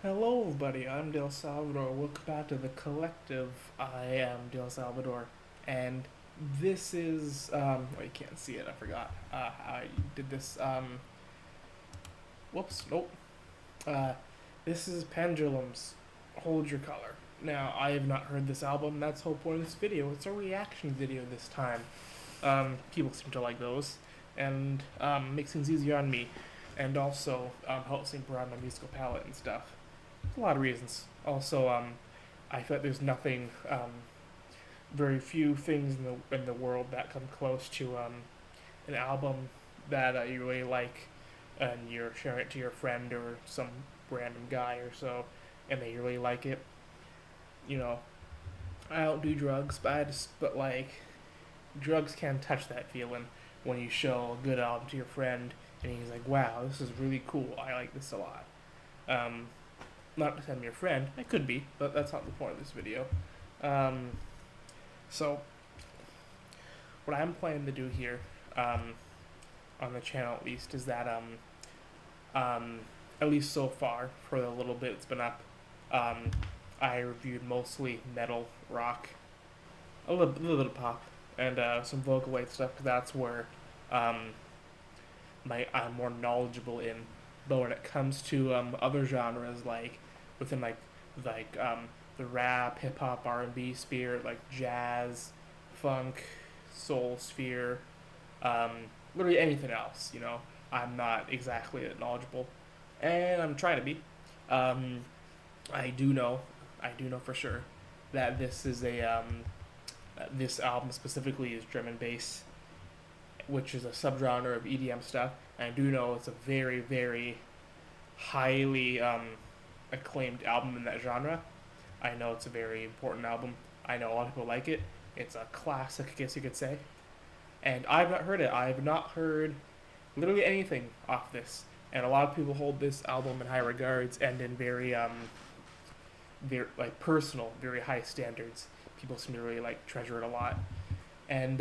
Hello, everybody. I'm Del Salvador. Welcome back to the collective. I am Del Salvador, and this is oh, you can't see it. I forgot. I did this. Whoops. Nope. Uh, this is Pendulum's "Hold Your Color." Now, I have not heard this album. That's the whole point of this video. It's a reaction video this time. People seem to like those, and makes things easier on me, and also helps me broaden my musical palette and stuff. A lot of reasons. Also, I feel like there's nothing, very few things in the world that come close to an album that you really like, and you're sharing it to your friend or some random guy or so, and they really like it. You know, I don't do drugs, but like drugs can touch that feeling when you show a good album to your friend, and he's like, "Wow, this is really cool. I like this a lot." Um, Not because I'm your friend. I could be, but that's not the point of this video. Um, so, what I'm planning to do here, on the channel at least, is that, at least so far, for the little bit it's been up, I reviewed mostly metal, rock, a little bit of pop, and some vocal weight stuff, because that's where um, I'm more knowledgeable in. But when it comes to other genres, like within the rap, hip hop, R&B sphere, like jazz, funk, soul sphere, um, literally anything else, I'm not exactly knowledgeable, and I'm trying to be. Um, I do know, I do know for sure that this album specifically is drum and bass, which is a subgenre of EDM stuff. And I do know it's a very, very highly acclaimed album in that genre. I know it's a very important album. I know a lot of people like it. It's a classic, I guess you could say. And I've not heard it. I've not heard literally anything off this. And a lot of people hold this album in high regards and in very like personal, very high standards. People seem to really like treasure it a lot. And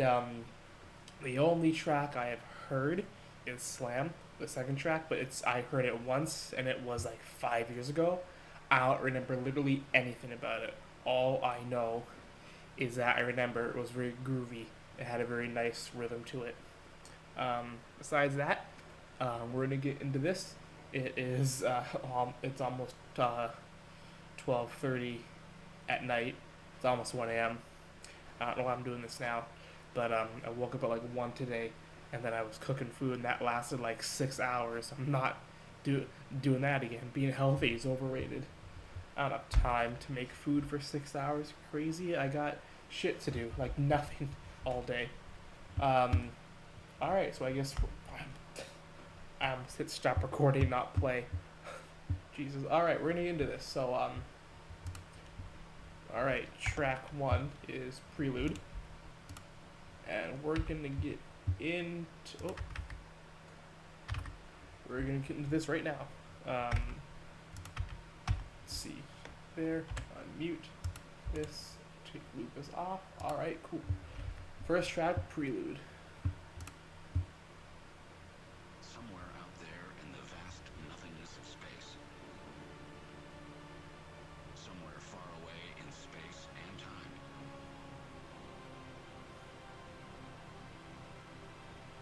the only track I have heard is Slam, the second track, but I heard it once and it was like 5 years ago. I don't remember literally anything about it. All I know is that I remember it was very groovy. It had a very nice rhythm to it. Besides that, we're gonna get into this. It is it's almost 12:30 at night. It's almost 1 a.m. I don't know why I'm doing this now, but I woke up at like 1 today, and then I was cooking food, and that lasted like 6 hours. I'm not doing that again. Being healthy is overrated. I don't have time to make food for 6 hours. Crazy. I got shit to do, like nothing, all day. Um, all right, so I guess I'm hit stop recording, not play. Jesus. All right, we're gonna get into this. So all right, track one is Prelude, and we're gonna get into. Oh, we're gonna get into this right now. Let's see. There. Unmute this. Take Lucas off. All right, cool. First track, Prelude. Somewhere out there in the vast nothingness of space, somewhere far away in space and time,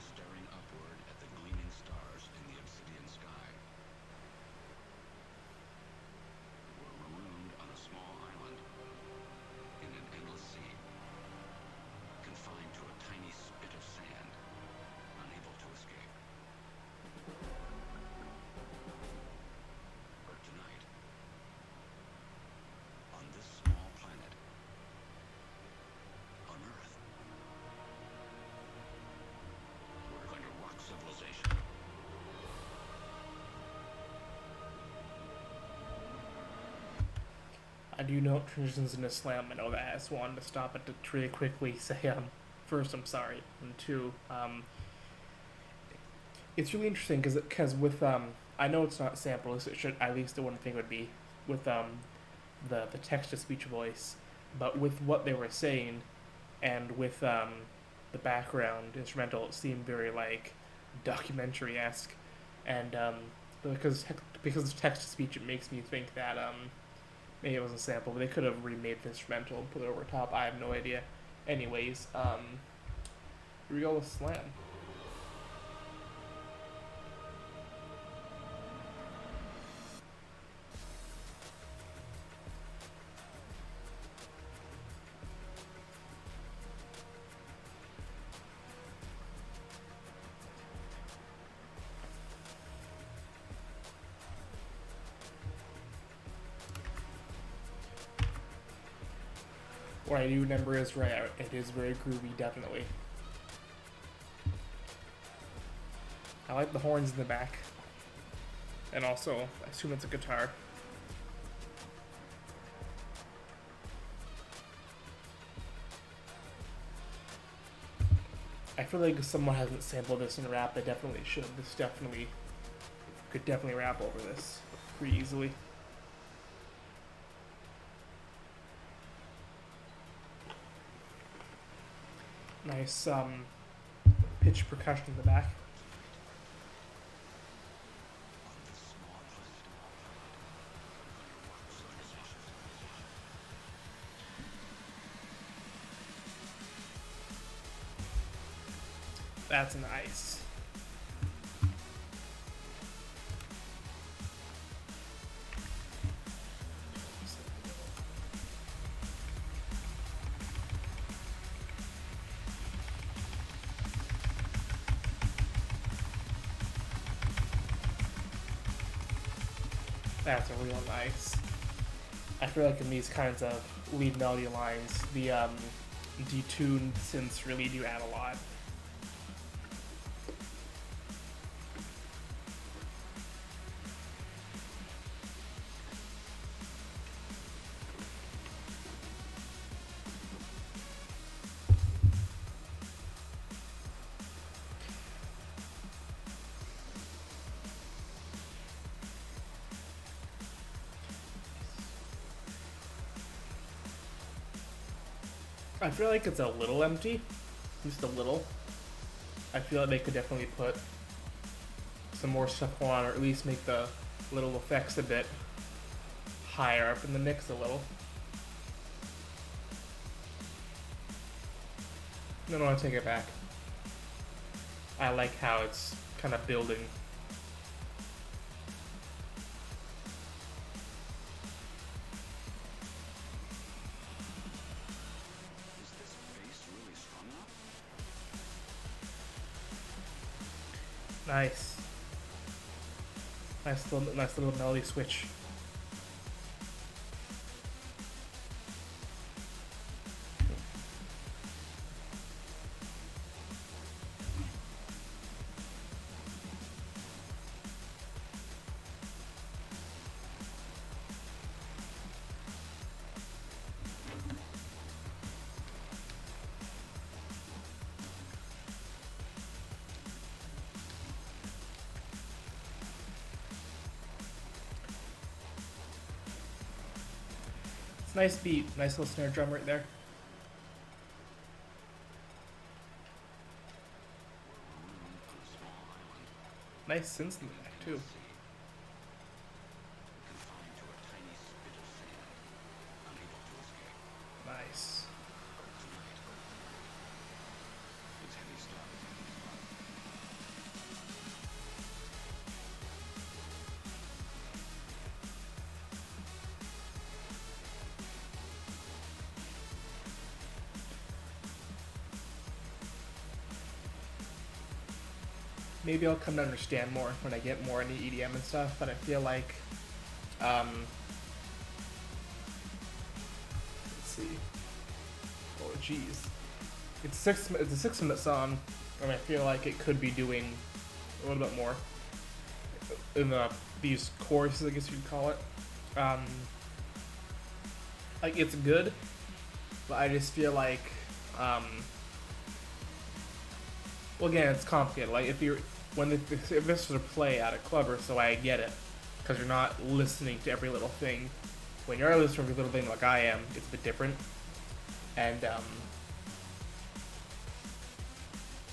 staring upward at the gleaming stars in the obsidian sky, we're marooned on a small island in an endless sea, confined to a tiny spit of sand, unable to escape. But tonight, on this small planet, on Earth, we're going to rock civilization. I do know it transitions into slam. I know that. I just wanted to stop it to really quickly say, first, I'm sorry, and two, it's really interesting because with I know it's not samples. It should at least the one thing would be with the text to speech voice, but with what they were saying, and with the background instrumental, it seemed very like documentary esque, and because because of text to speech, it makes me think that maybe it was a sample, but they could have remade the instrumental and put it over top. I have no idea. Anyways, here we go with Slam. What I do remember is right. It is very groovy, definitely. I like the horns in the back, and also I assume it's a guitar. I feel like if someone hasn't sampled this in rap, they definitely should. This definitely could definitely rap over this pretty easily. Nice pitch percussion in the back. That's nice. That's a real nice. I feel like in these kinds of lead melody lines, the detuned synths really do add a lot. I feel like it's a little empty, just a little. I feel like they could definitely put some more stuff on, or at least make the little effects a bit higher up in the mix a little. No, I take it back. I like how it's kind of building. Nice. Nice little melody switch. Nice beat, nice little snare drum right there. Nice synths in the back too. Nice. Maybe I'll come to understand more when I get more into EDM and stuff, but I feel like, let's see. Oh, jeez. It's a 6-minute song, and I feel like it could be doing a little bit more in these choruses, I guess you'd call it. Like, it's good, but I just feel like, well, again, it's complicated. Like, if this was a play at a club or so, I get it, because you're not listening to every little thing. When you're listening to every little thing like I am, it's a bit different, and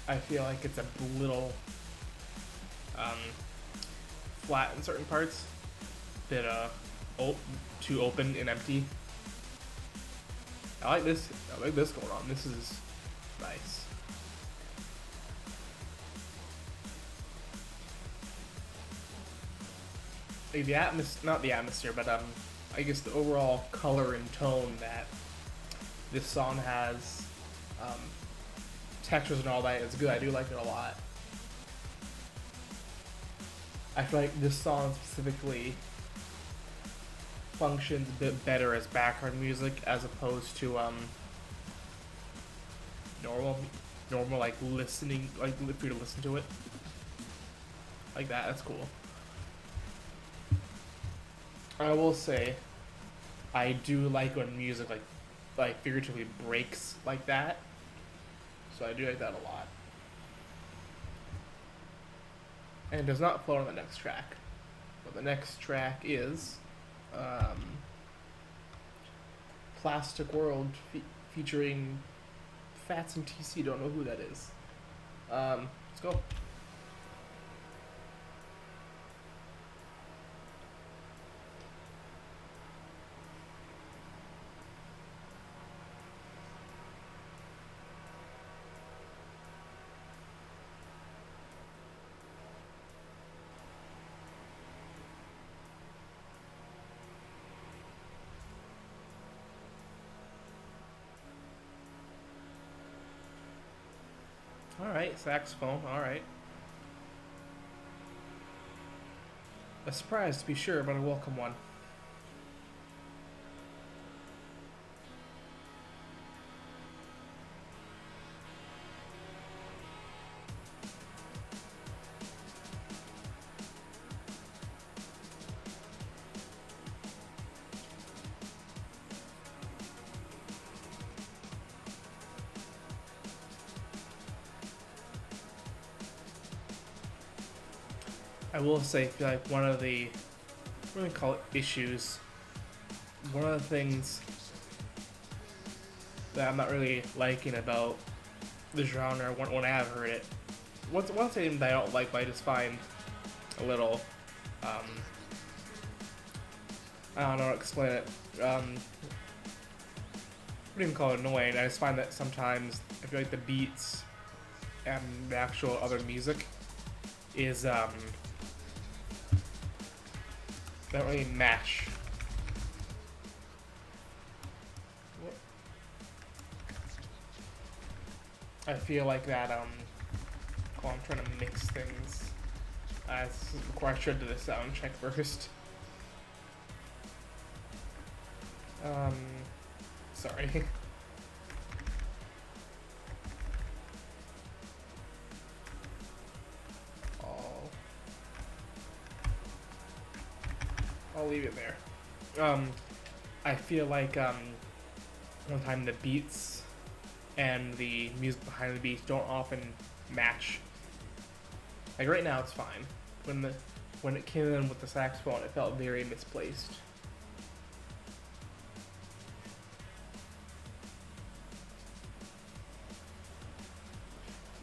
I feel like it's a little flat in certain parts. bit too open and empty. I like this. I like this going on. This is nice. Like the not the atmosphere, but I guess the overall color and tone that this song has, textures and all that is good. I do like it a lot. I feel like this song specifically functions a bit better as background music as opposed to normal like listening, like if you listen to it like that. That's cool. I will say, I do like when music like figuratively breaks like that. So I do like that a lot. And it does not flow on the next track. But the next track is Plastic World featuring Fasten TC. Don't know who that is. Let's go. Alright, saxophone, alright. A surprise to be sure, but a welcome one. I will say, I feel like one of the, we're gonna call it issues, one of the things that I'm not really liking about the genre when I have heard it, one thing that I don't like, but I just find a little, I don't know how to explain it, I wouldn't even call it annoying. I just find that sometimes I feel like the beats and the actual other music is, don't really match. I feel like that, oh, I'm trying to mix things. Before I should do the sound check first. Sorry. I'll leave it there. I feel like one time the beats and the music behind the beats don't often match. Like right now it's fine. When it came in with the saxophone, it felt very misplaced.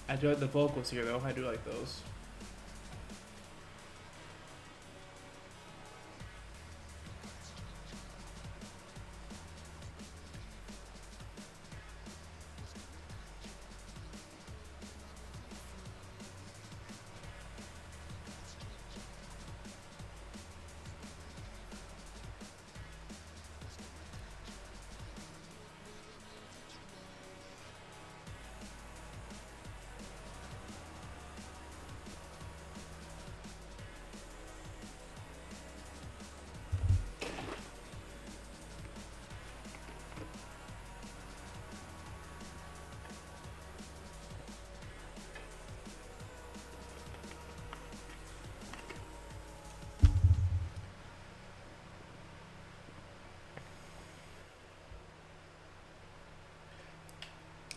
I do like the vocals here though. I do like those.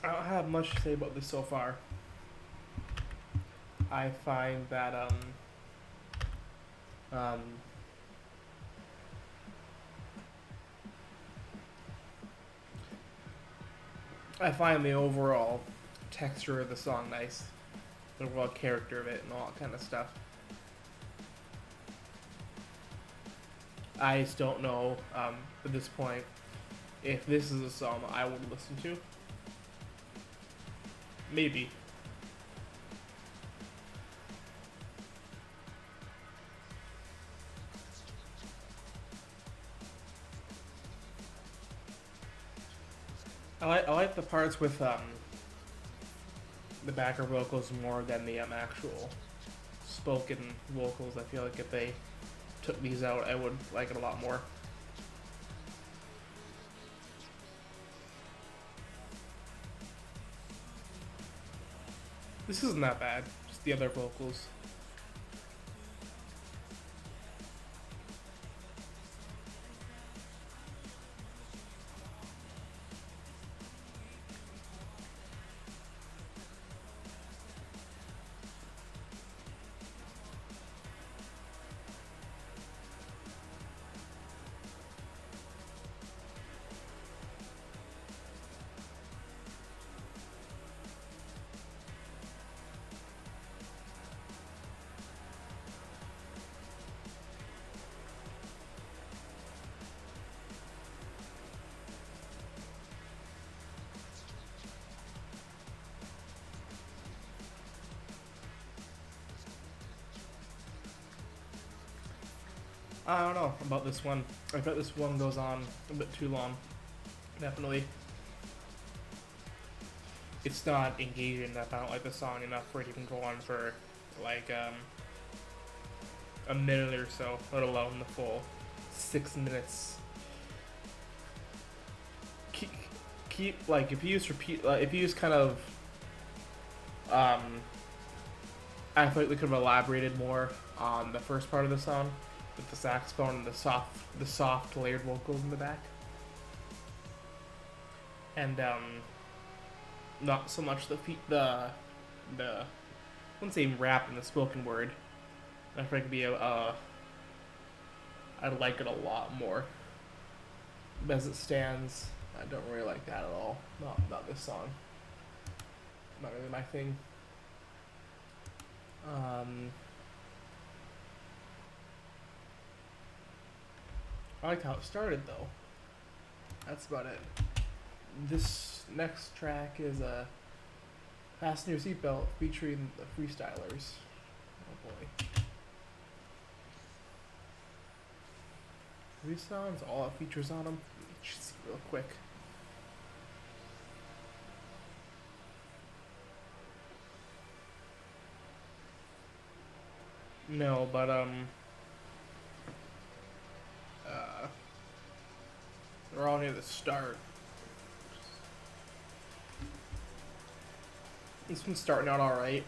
I don't have much to say about this so far. I find that I find the overall texture of the song nice, the overall character of it, and all that kind of stuff. I just don't know at this point if this is a song I would listen to. Maybe. I like the parts with the backer vocals more than the actual spoken vocals. I feel like if they took these out, I would like it a lot more. This isn't that bad, just the other vocals. I don't know about this one. I bet this one goes on a bit too long. Definitely. It's not engaging enough. I don't like the song enough for it to even go on for like a minute or so, let alone the full 6 minutes. Keep like if you use repeat, if you use kind of I feel like they could have elaborated more on the first part of the song with the saxophone and the soft layered vocals in the back, and not so much the I wouldn't say rap in the spoken word. I think it'd be I'd like it a lot more. But as it stands, I don't really like that at all. Not this song. Not really my thing. I liked how it started though. That's about it. This next track is Fasten Your Seatbelt featuring the Freestylers. Oh boy. These songs all have features on them. Just see real quick. No, but they're all near the start. This one's starting out alright.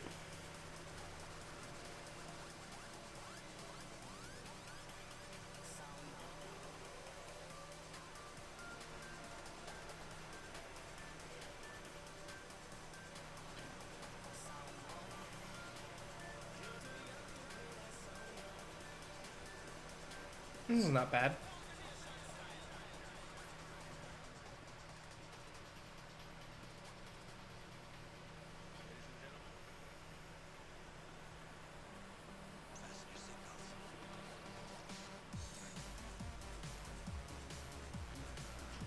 This is not bad.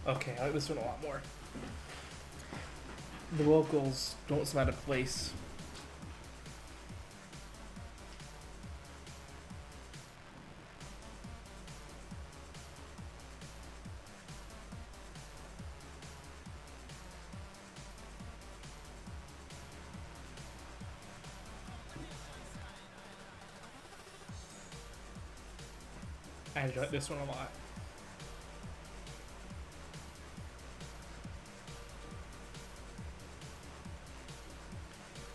Okay, I like this one a lot more. The vocals don't seem out of place. I enjoyed this one a lot.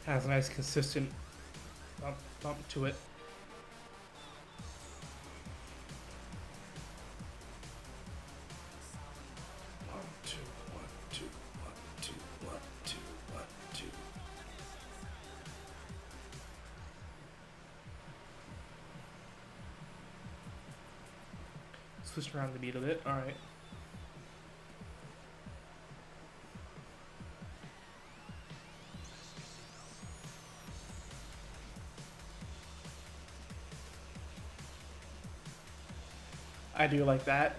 Has a nice consistent bump to it. One, two, one, two, one, two, one, two, one, two. Switch around the beat a bit. All right. I do like that.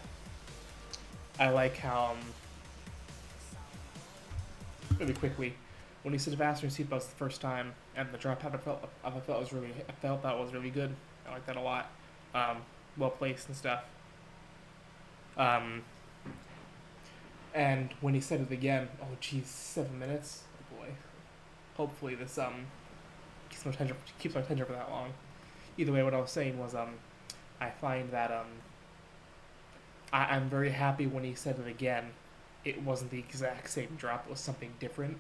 I like how really quickly when he said fasten your seatbelts the first time and the drop out, I felt that was really good. I like that a lot. Um, well placed and stuff. Um, and when he said it again, oh geez, 7 minutes. Oh boy. Hopefully this keeps my attention for that long. Either way, what I was saying was I find that I'm very happy when he said it again. It wasn't the exact same drop; it was something different.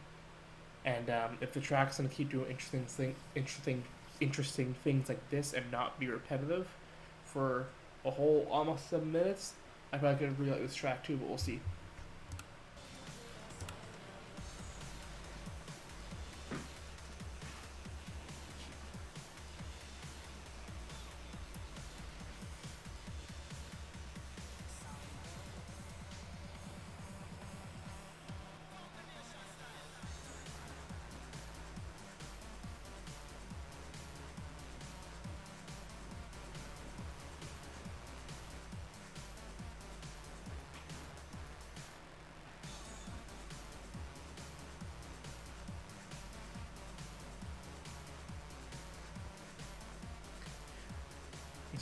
And if the track's gonna keep doing interesting things like this and not be repetitive for a whole almost 7 minutes, I feel like I could really like this track too. But we'll see.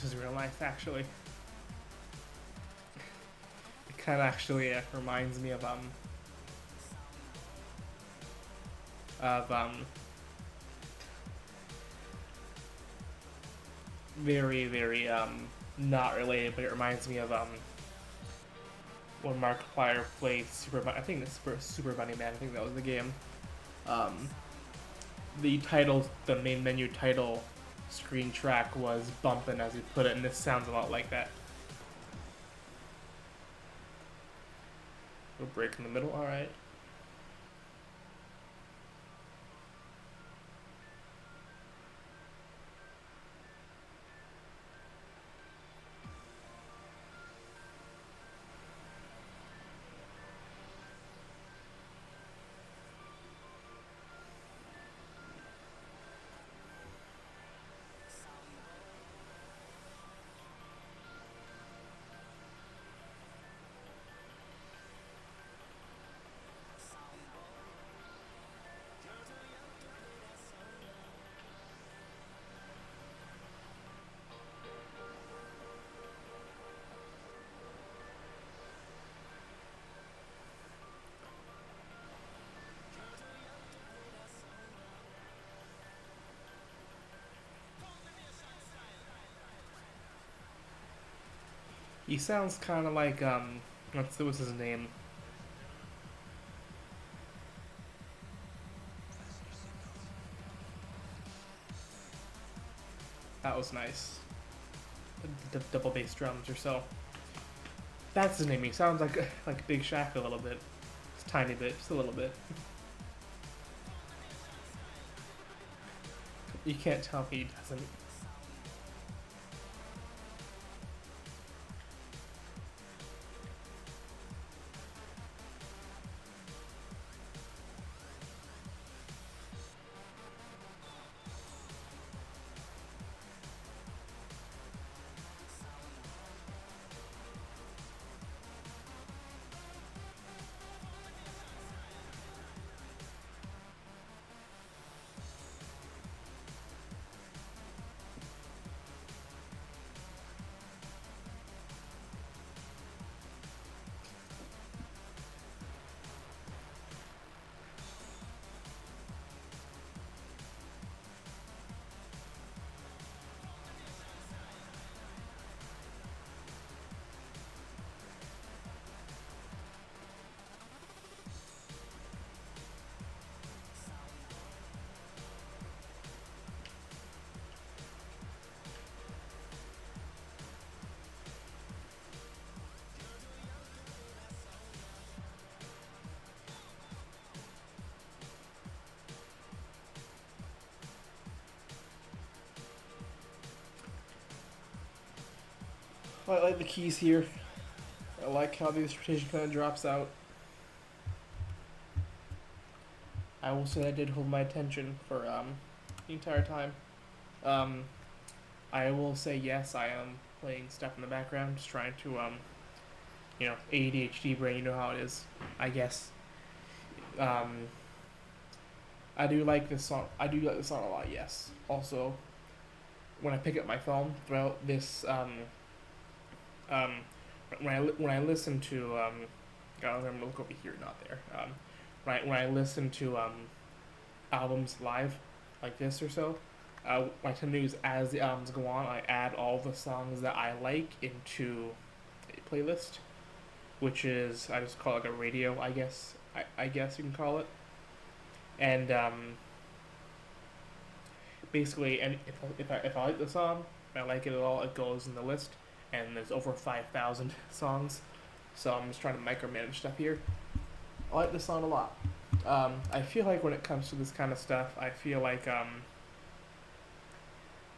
This is real life, actually. It kind of actually reminds me of very not related, but it reminds me of when Markiplier played I think it's Super Bunny Man. I think that was the game. Um, the main menu title screen track was bumpin', as he put it, and this sounds a lot like that. A break in the middle. All right. He sounds kind of like what's his name? That was nice. Double bass drums or so. That's his name. He sounds like Big Shaq a little bit. Just a tiny bit, just a little bit. You can't tell he doesn't. I like the keys here. I like how the instrumentation kind of drops out. I will say I did hold my attention for the entire time. Um, I will say yes, I am playing stuff in the background, just trying to ADHD brain, you know how it is, I guess. Um, I do like this song. I do like this song a lot. Yes. Also, when I pick up my phone throughout this, um, when I listen to I'm gonna look over here, not there. When I listen to albums live, like this or so, what I tend to do is as the albums go on, I add all the songs that I like into a playlist, which is I just call it like a radio, I guess. I guess you can call it. And basically, and if I like the song, if I like it at all, it goes in the list. And there's over 5,000 songs, so I'm just trying to micromanage stuff here. I like this song a lot. I feel like when it comes to this kind of stuff, I feel like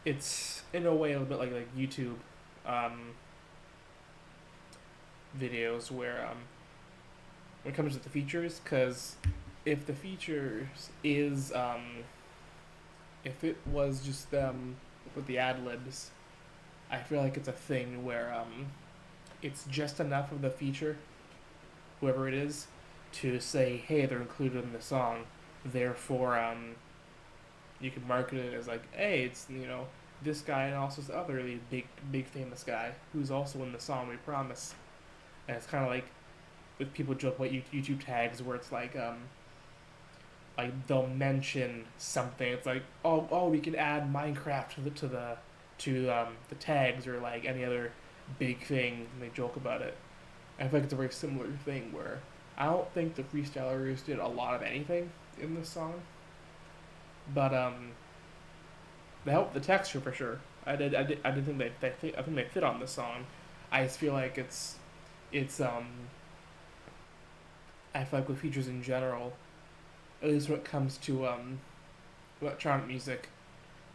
it's in a way a little bit like YouTube videos where when it comes to the features, because if the features is if it was just them with the ad libs, I feel like it's a thing where it's just enough of the feature, whoever it is, to say, hey, they're included in the song. Therefore, you can market it as like, hey, it's this guy and also this other really big famous guy who's also in the song. We promise. And it's kind of like with people joke about YouTube tags where it's like they'll mention something. It's like oh we can add Minecraft to the tags or like any other big thing, and they joke about it. I feel like it's a very similar thing where I don't think the freestylers did a lot of anything in this song, but they helped the texture for sure. I did think I think they fit on this song. I just feel like it's I feel like with features in general, at least when it comes to electronic music,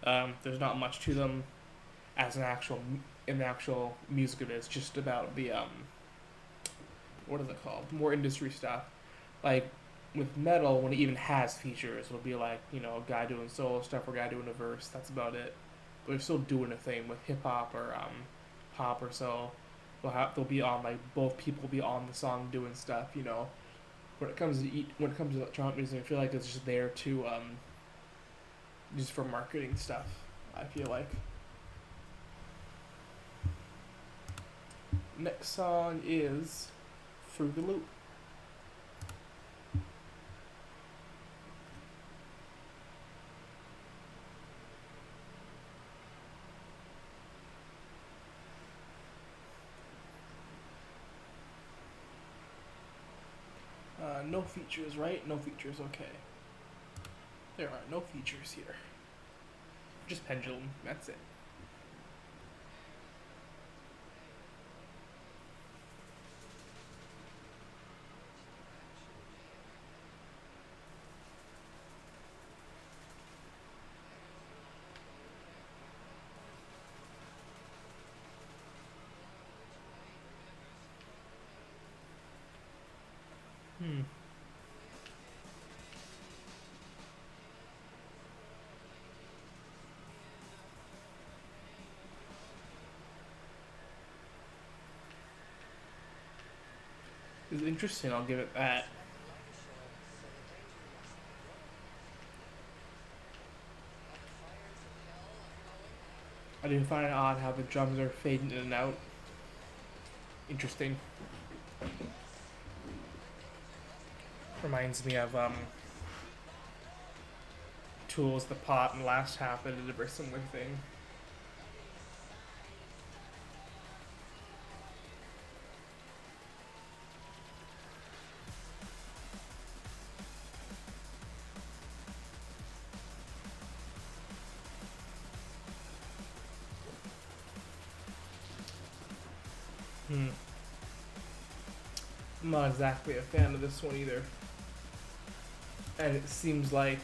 there's not much to them as an actual music of it. It's just about the what is it called? More industry stuff. Like with metal, when it even has features, it'll be like a guy doing solo stuff or a guy doing a verse. That's about it. But they're still doing a thing with hip hop or pop or so. They'll be on like both people will be on the song doing stuff. When it comes to electronic music, I feel like it's just there to just for marketing stuff. I feel like. Next song is Through the Loop. No features, right? No features, okay. There are no features here. Just Pendulum, that's it. It's interesting, I'll give it that. I do find it odd how the drums are fading in and out. Interesting. Reminds me of Tools, The Pot, and Last Half that did a very similar thing. I'm not exactly a fan of this one either. And it seems like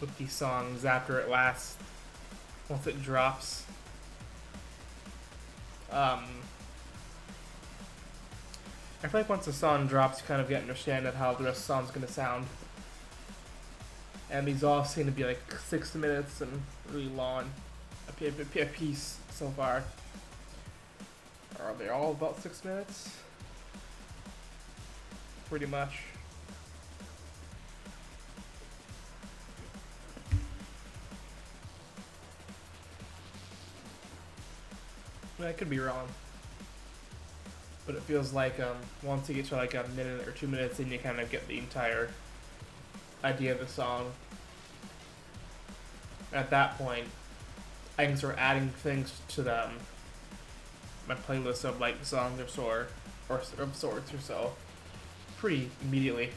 with these songs, after it lasts, once it drops, I feel like once the song drops, you kind of get an understanding of how the rest of the song's gonna sound. And these all seem to be like 6 minutes and really long a piece so far. Are they all about 6 minutes? Pretty much. I could be wrong, but it feels like once you get to like a minute or 2 minutes in, you kind of get the entire idea of the song. At that point, I can start adding things to them, my playlist of like songs or of sorts or so, pretty immediately.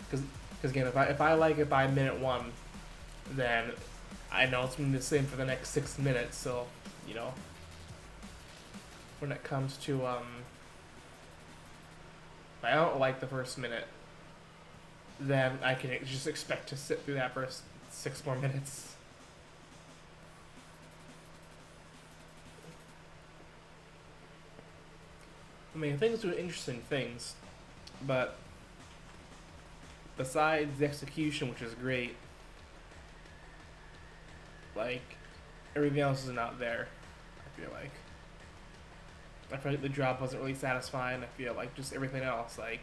Because again, if I like it by minute one, then I know it's gonna be the same for the next 6 minutes. So you know, when it comes to if I don't like the first minute, then I can just expect to sit through that first 6 more minutes. I mean, things do interesting things, but besides the execution, which is great, like everything else is not there. I feel like the drop wasn't really satisfying. I feel like just everything else, like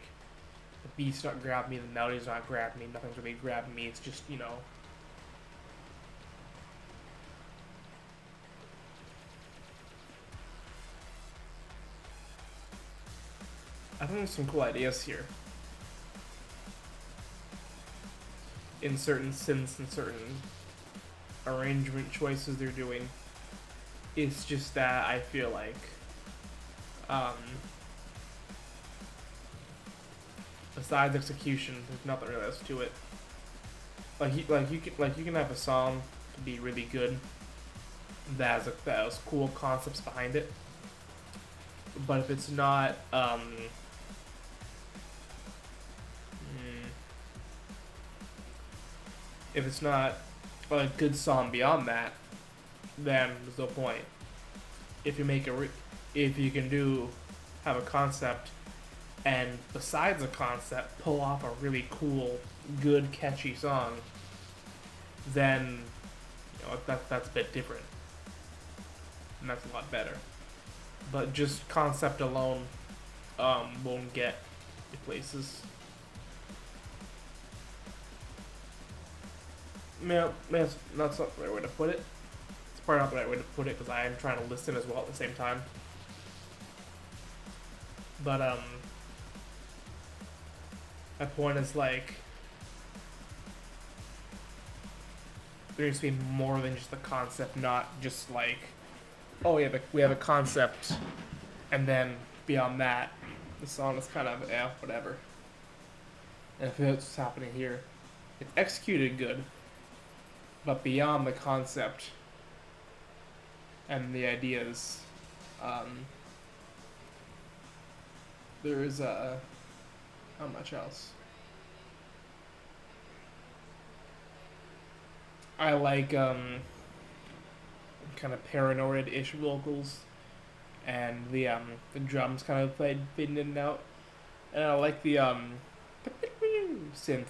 the beat's not grabbing me, the melody's not grabbing me, nothing's really grabbing me. It's just I think there's some cool ideas here in certain synths and certain arrangement choices they're doing. It's just that I feel like besides execution, there's nothing really else to it. You can have a song to be really good that has cool concepts behind it, but if it's not if it's not a good song beyond that, then there's no point. If you make if you can have a concept, and besides a concept, pull off a really cool, good, catchy song, then that's a bit different, and that's a lot better. But just concept alone won't get you places. Maybe that's not the right way to put it. It's probably not the right way to put it because I am trying to listen as well at the same time. But my point is like there needs to be more than just the concept, not just like, oh yeah, we have a concept, and then beyond that, the song is kind of whatever. And I feel that's what's happening here. It's executed good, but beyond the concept and the ideas, there is not much else. I like kind of paranoid-ish vocals, and the drums kind of fading in and out, and I like the synth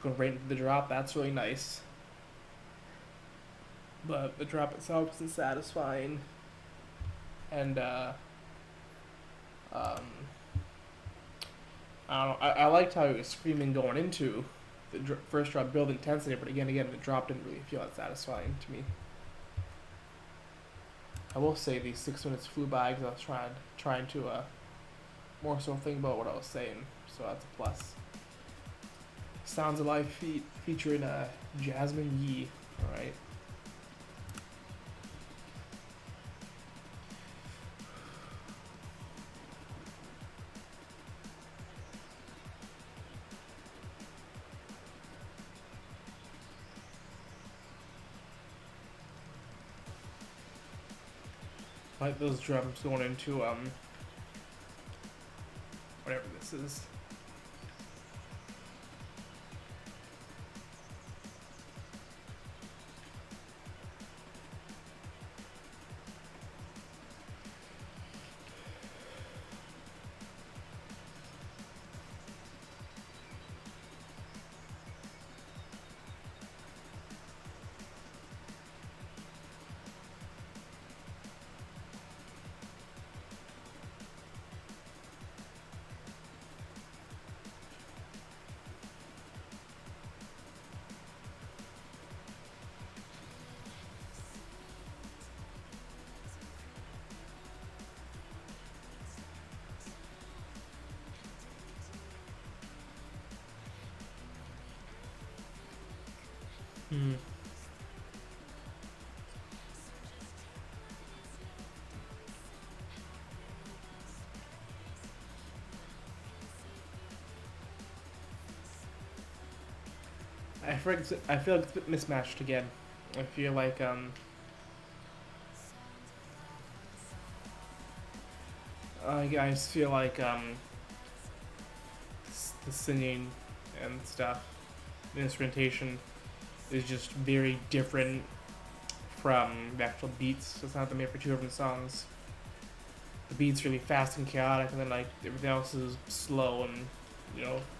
going right into the drop. That's really nice, but the drop itself isn't satisfying, and I don't know. I liked how he was screaming going into the first drop, build intensity, but again, the drop didn't really feel that satisfying to me. I will say these 6 minutes flew by because I was trying to more so think about what I was saying, so that's a plus. Sounds Alive featuring Jasmine Yee. All right. I like those drums going into whatever this is. Hmm. I feel like it's a bit mismatched again. I feel like I guys feel like the singing and stuff, the instrumentation is just very different from the actual beats. It's not the made for two different songs. The beats really fast and chaotic, and then like everything else is slow and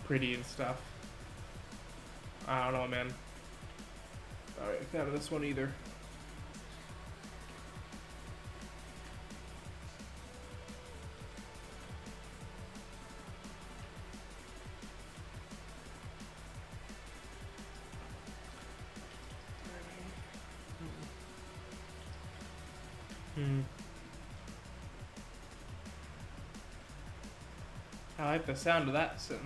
pretty and stuff. I don't know, man. Alright, fan of this one either. Hmm. I like the sound of that synth.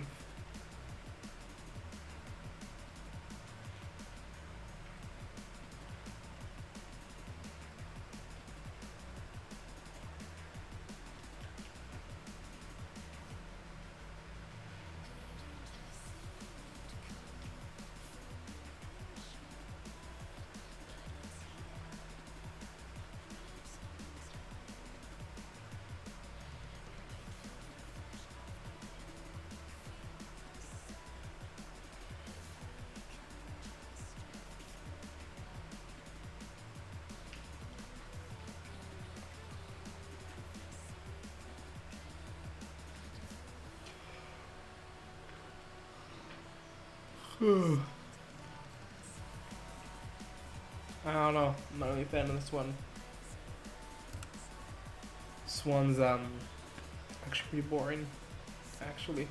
I don't know. I'm not really a fan of this one. This one's actually pretty boring. Actually.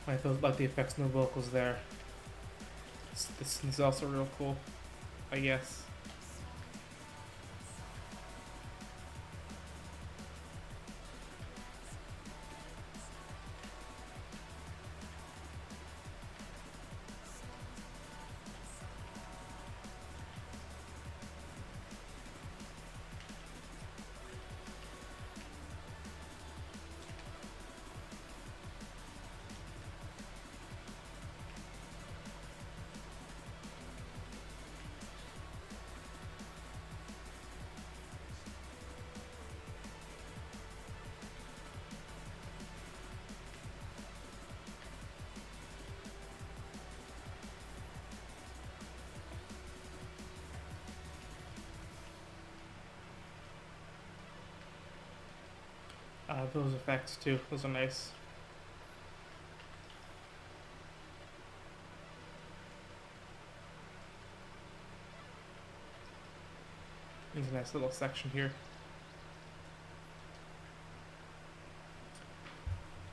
I feel like the effects and the vocals there. This is also real cool, I guess. Those effects too. Those are nice. There's a nice little section here.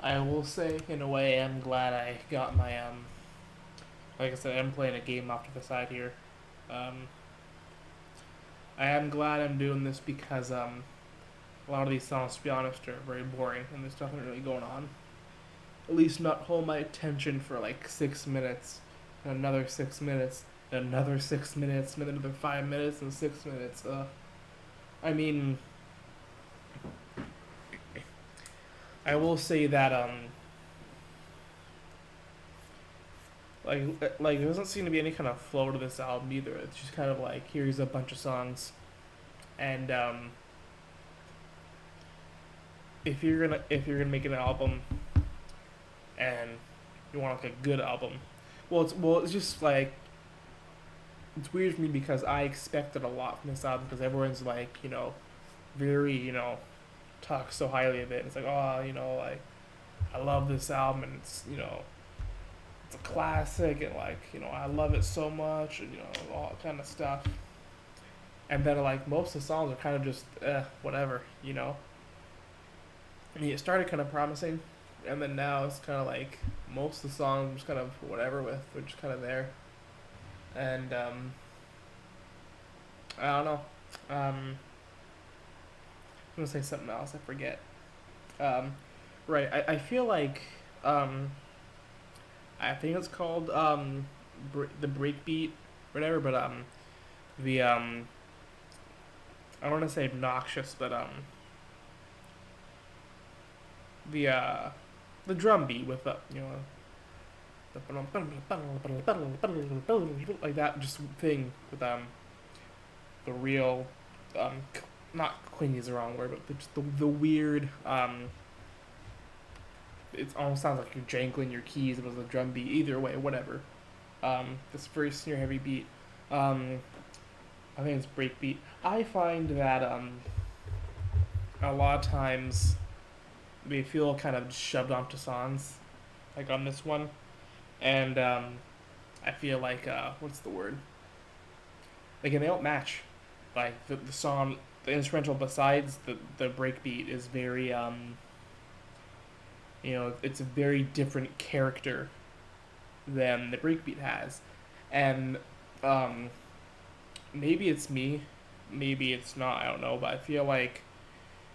I will say, in a way, I'm glad I got my Like I said, I'm playing a game off to the side here. Um, I am glad I'm doing this because a lot of these songs, to be honest, are very boring and there's nothing really going on. At least not hold my attention for like 6 minutes, and another 6 minutes, and another 6 minutes, and another 5 minutes, and 6 minutes. I mean, I will say that like there doesn't seem to be any kind of flow to this album either. It's just kind of like here's a bunch of songs, and if you're gonna make an album and you want like a good album, it's just like it's weird for me because I expected a lot from this album because everyone's like very talks so highly of it. It's like like I love this album and it's a classic and I love it so much and all that kind of stuff. and then like most of the songs are kind of just whatever, you know. I mean, it started kind of promising, and then now it's kind of like most of the songs I'm just kind of whatever with. They're just kind of there, and I don't know. I'm gonna say something else. I forget. Um, right. I feel like um, I think it's called the breakbeat, whatever. But the I don't want to say obnoxious, but the uh, the drum beat with the like that just thing with the real not clingy is the wrong word, but just the weird it almost sounds like you're jangling your keys. It was a drum beat. Either way, whatever. This very snare heavy beat. Um, I think it's breakbeat. I find that a lot of times they feel kind of shoved onto songs, like on this one, and I feel like what's the word? Like, and they don't match. Like the song, the instrumental besides the breakbeat is very it's a very different character than the breakbeat has, and um, maybe it's me, maybe it's not. I don't know, but I feel like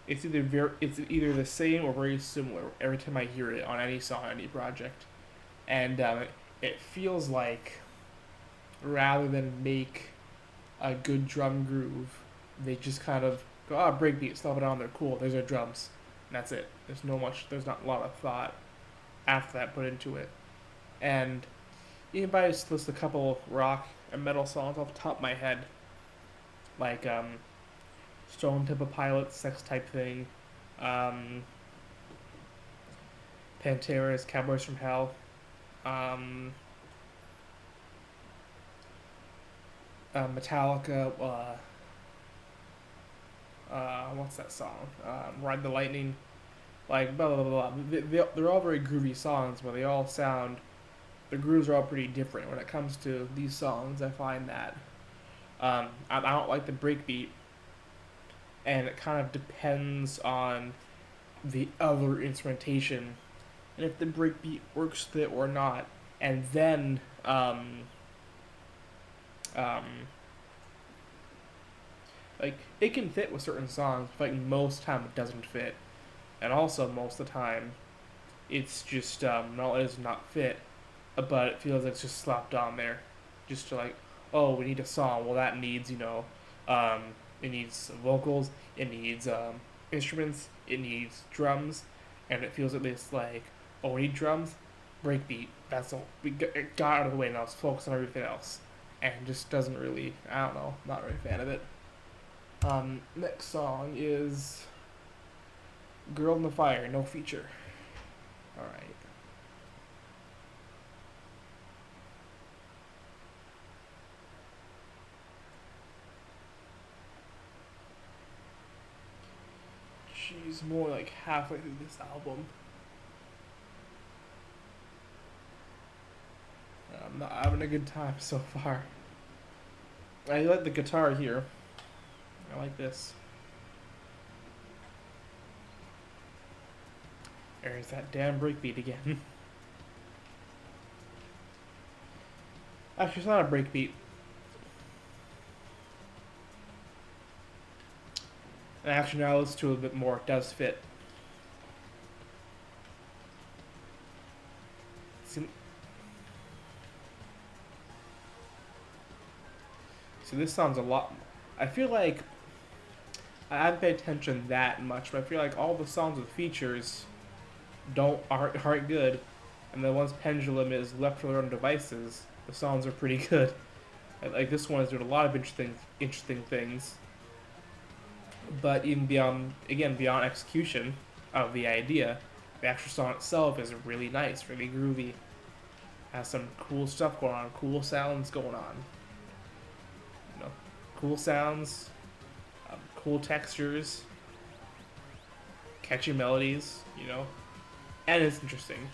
it's either the same or very similar every time I hear it on any song, any project, and it feels like rather than make a good drum groove, they just kind of go, oh, breakbeat, slap it on there, cool. There's our drums, and that's it. There's not a lot of thought after that put into it, and even if I just list a couple rock and metal songs off the top of my head, like Stone Temple Pilots, Sex Type Thing, um, Pantera's Cowboys from Hell, um, Metallica, what's that song? Ride the Lightning, like blah blah blah. Blah. They're all very groovy songs, but they all sound the grooves are all pretty different. When it comes to these songs, I find that I don't like the breakbeat, and it kind of depends on the other instrumentation and if the breakbeat works with it or not. And then um, like it can fit with certain songs, but like most time it doesn't fit. And also most of the time, it's just not only does it not fit, but it feels like it's just slapped on there, just to like, oh, we need a song. Well, that needs um, it needs vocals, it needs instruments, it needs drums, and it feels like this like, oh, we need drums, breakbeat. That's all. It got out of the way, and I was focused on everything else, and it just doesn't really. I don't know. Not really a fan of it. Next song is "Girl in the Fire," no feature. All right. She's more like halfway through this album. I'm not having a good time so far. I like the guitar here. I like this. There's that damn breakbeat again. Actually, it's not a breakbeat. And actually, now let's do a bit more. It does fit. See, so this sounds a lot. I feel like I haven't paid attention that much, but I feel like all the songs with features aren't good, and then once Pendulum is left to their own devices, the songs are pretty good. Like this one is doing a lot of interesting things, but even beyond execution of the idea, the actual song itself is really nice, really groovy. Has some cool stuff going on, cool sounds going on. You know, cool sounds, cool textures, catchy melodies. You know, and it's interesting.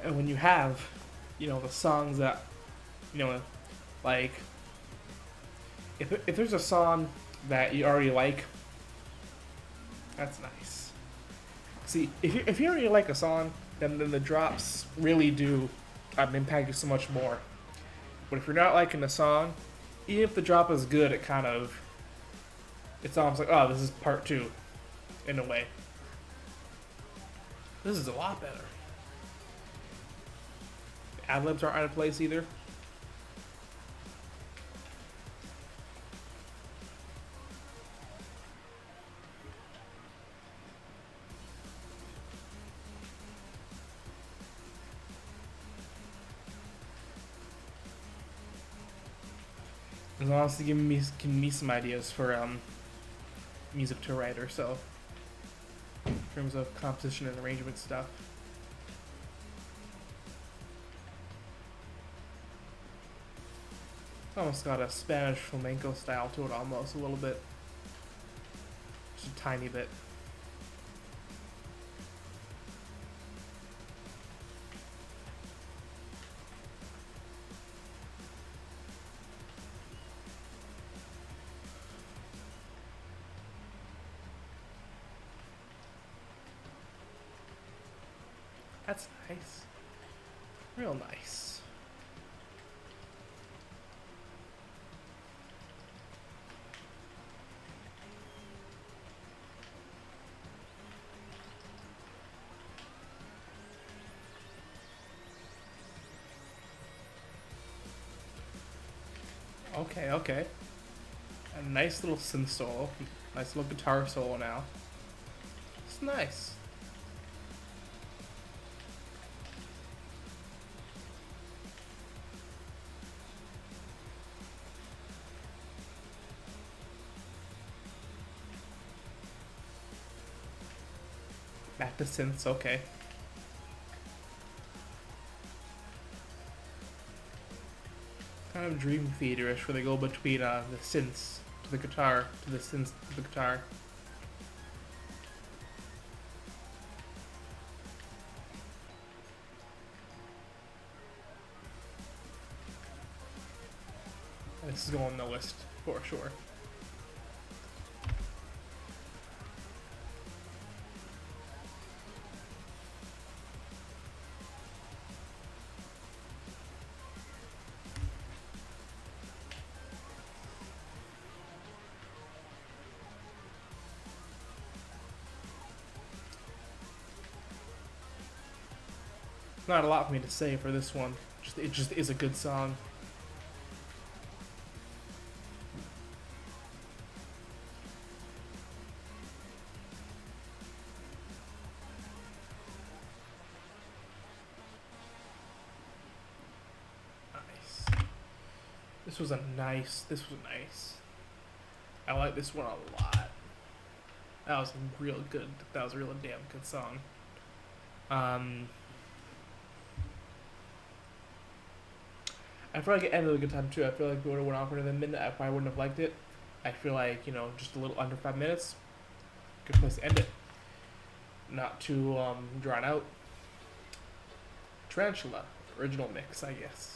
And when you have the songs that, you know, like if there's a song that you already like, that's nice. See, if you already like a song, then the drops really do impact you so much more. But if you're not liking the song, even if the drop is good, it's almost like, oh, this is part two, in a way. This is a lot better. Ad libs aren't out of place either. It's honestly giving me some ideas for music to write or so, in terms of composition and arrangement stuff. Almost got a Spanish flamenco style to it, almost a little bit, just a tiny bit. That's nice. Real nice. Okay, okay. A nice little synth solo. Nice little guitar solo now. It's nice. Back to synths, okay. Kind of Dream Theater-ish, where they go between the synths to the guitar, to the synths to the guitar. This is going on the list for sure. Not a lot for me to say for this one. It just is a good song. Nice. This was nice. I like this one a lot. That was real good. That was a real damn good song. I feel like it ended a good time too. I feel like if it would have went on for another minute, I probably wouldn't have liked it. I feel like, just a little under 5 minutes. Good place to end it. Not too drawn out. Tarantula, original mix, I guess.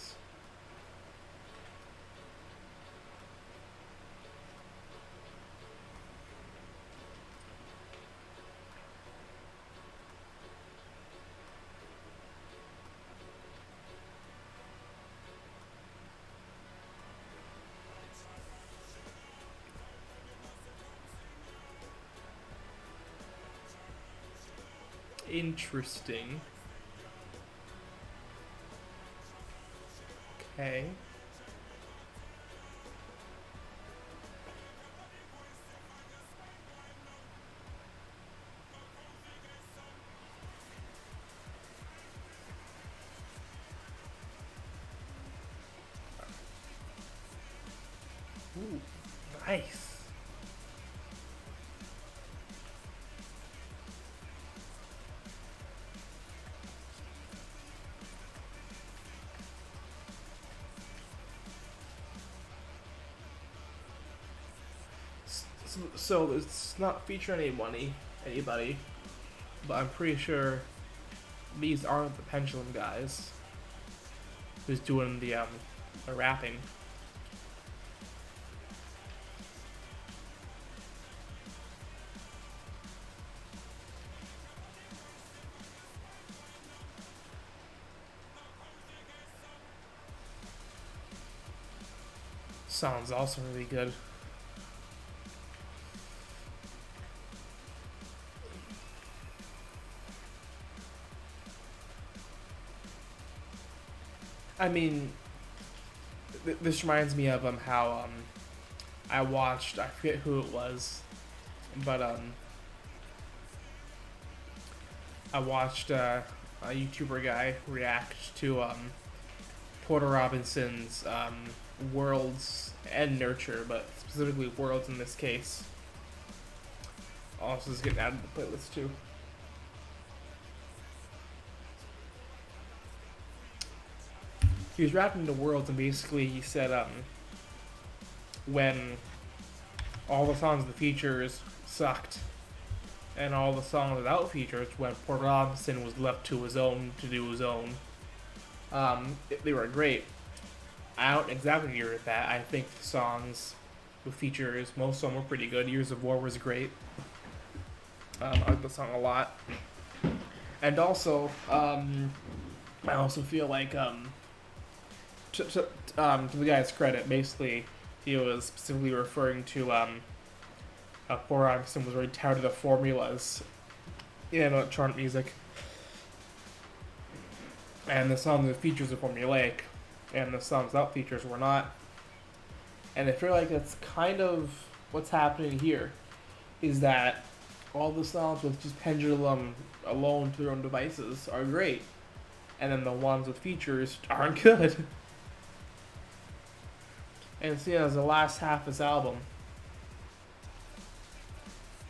Interesting. Okay. Ooh, nice. So it's not featuring anybody, but I'm pretty sure these aren't the Pendulum guys. who's doing the rapping. Sounds also really good. I mean, this reminds me of how I watched, I forget who it was, but I watched a YouTuber guy react to Porter Robinson's Worlds and Nurture, but specifically Worlds in this case. Also, is getting added to the playlist too. He was rapping to Worlds, and basically he said when all the songs with the features sucked, and all the songs without features, when Porter Robinson was left to his own to do his own, they were great. I don't exactly agree with that. I think the songs with features, most of them were pretty good. Years of War was great. I like the song a lot. And also, I also feel like, to the guy's credit, basically, he was specifically referring to Porter Robinson was very tired of the formulas in electronic music. And the songs with features are formulaic, and the songs without features were not. And I feel like that's kind of what's happening here, is that all the songs with just Pendulum alone to their own devices are great, and then the ones with features aren't good. And seeing as the last half of this album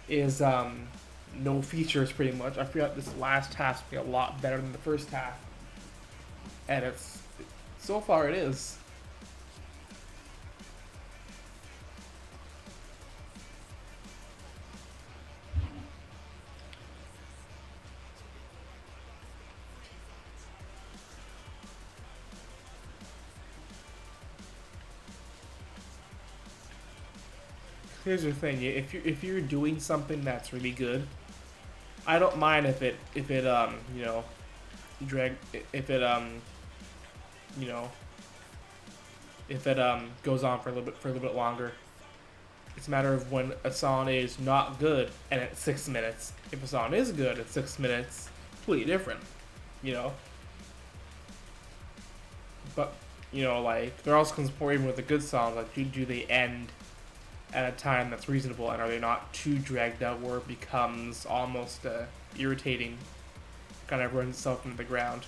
is no features pretty much, I feel like this last half's be a lot better than the first half. And it's so far it is. Here's the thing: if you're doing something that's really good, I don't mind if it you know drag if it you know if it goes on for a little bit longer. It's a matter of when a song is not good and it's 6 minutes. If a song is good at 6 minutes, completely different, you know. But like there also comes a point even with the good songs, like do they end at a time that's reasonable, and are they not too dragged out where it becomes almost irritating, kind of runs itself into the ground.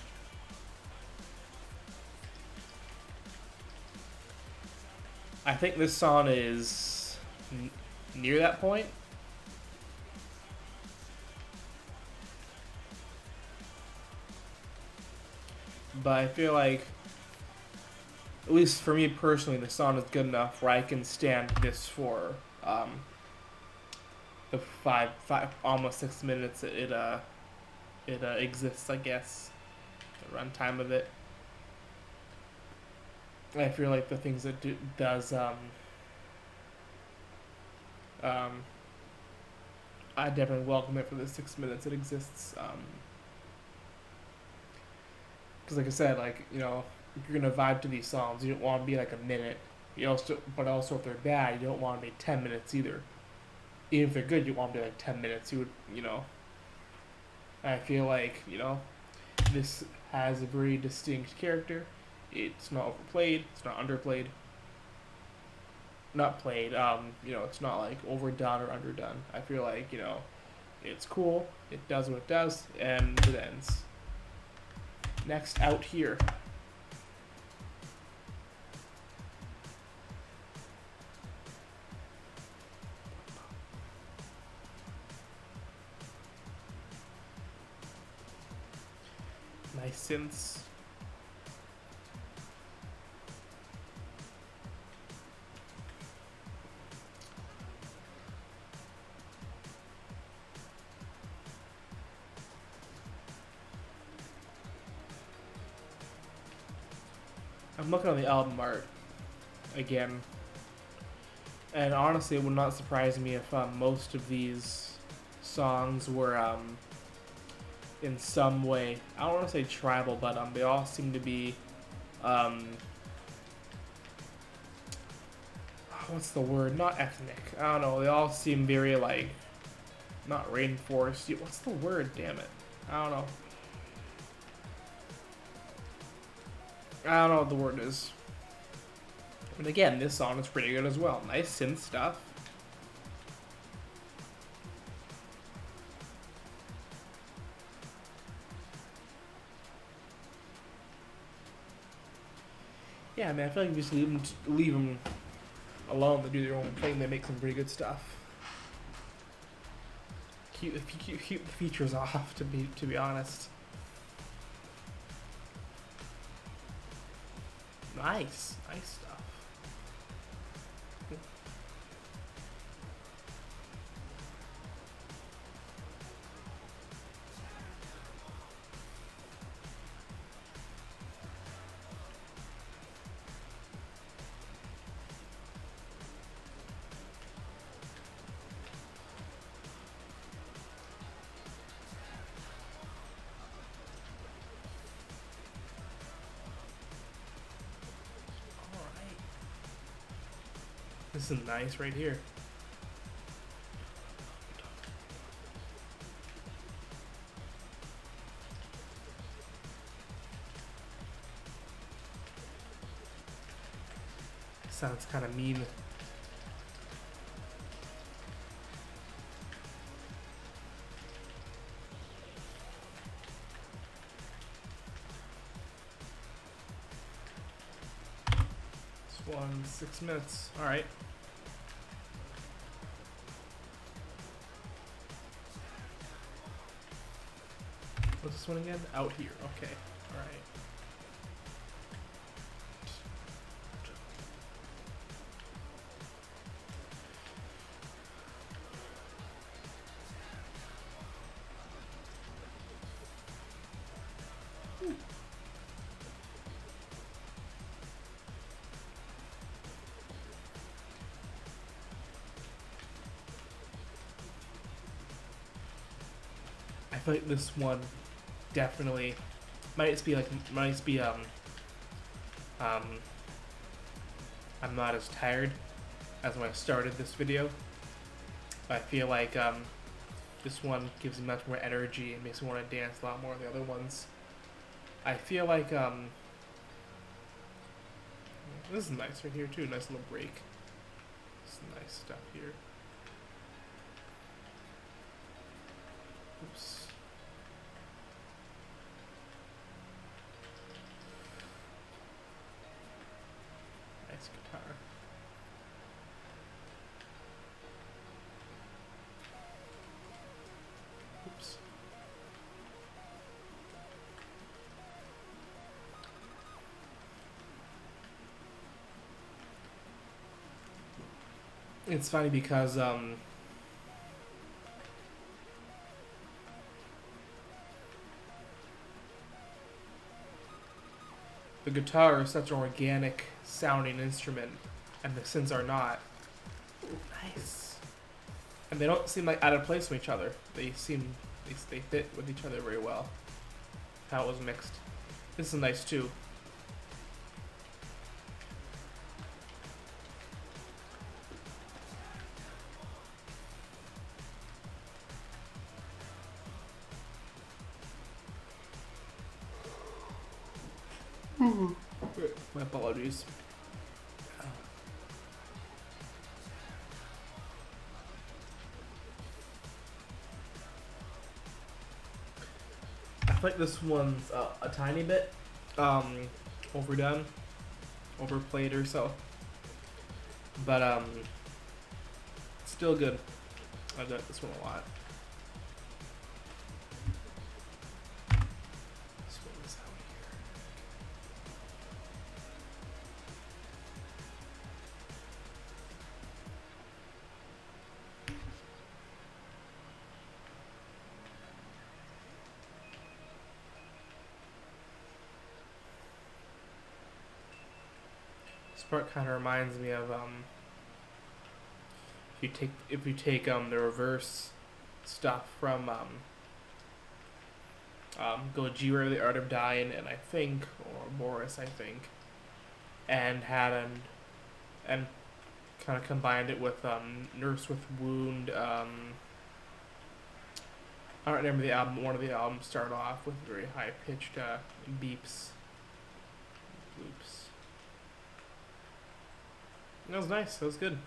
I think this song is near that point. But I feel like, at least for me personally, the song is good enough where I can stand this for the five almost 6 minutes it exists, I guess, the runtime of it. I feel like the things it does I definitely welcome it for the 6 minutes it exists. Because like I said, like if you're gonna vibe to these songs, you don't want to be like a minute. But also if they're bad, you don't want to be 10 minutes either. Even if they're good, you want to be like 10 minutes. I feel like this has a very distinct character. It's not overplayed. It's not underplayed. Not played. It's not like overdone or underdone. I feel like it's cool. It does what it does, and it ends. Next, Out Here. Nice synths. I'm looking on the album art again, and honestly, it would not surprise me if most of these songs were in some way, I don't want to say tribal, but they all seem to be what's the word? Not ethnic. I don't know. They all seem very like not rainforest. What's the word? Damn it. I don't know. I don't know what the word is. And again, this song is pretty good as well. Nice synth stuff. Yeah, man, I feel like if you just leave them alone to do their own thing, they make some pretty good stuff. Keep the features off, to be honest. Nice stuff. This is nice right here. Sounds kind of mean. This one, 6 minutes. All right. What's this one again? Out here. Okay. All right. I feel like this one definitely might just be I'm not as tired as when I started this video. I feel like this one gives me much more energy and makes me want to dance a lot more than the other ones. I feel like this is nice right here too, nice little break. Some nice stuff here. Oops. Nice guitar. Oops. It's funny because the guitar is such an organic sounding instrument, and the synths are not. Ooh, nice. And they don't seem like out of place from each other. They fit with each other very well. How it was mixed. This is nice too. My apologies. I feel like this one's a tiny bit overdone, overplayed or so, but still good. I like this one a lot. This one is out here. part kind of reminds me of if you take the reverse stuff from Gojira, the Art of Dying, and I think, or Boris, I think, and had and kind of combined it with Nurse with Wound. I don't remember the album. One of the albums started off with very high pitched beeps, bloops. That was nice. That was good.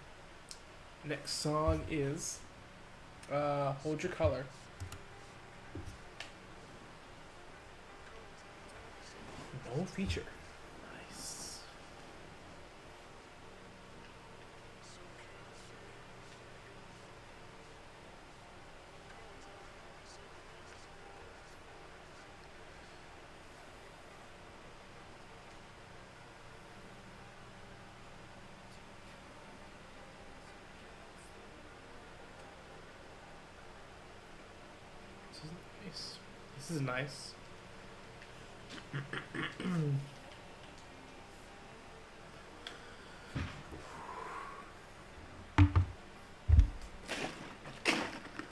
Next song is Hold Your Color. No feature. Nice. This is nice. This is nice.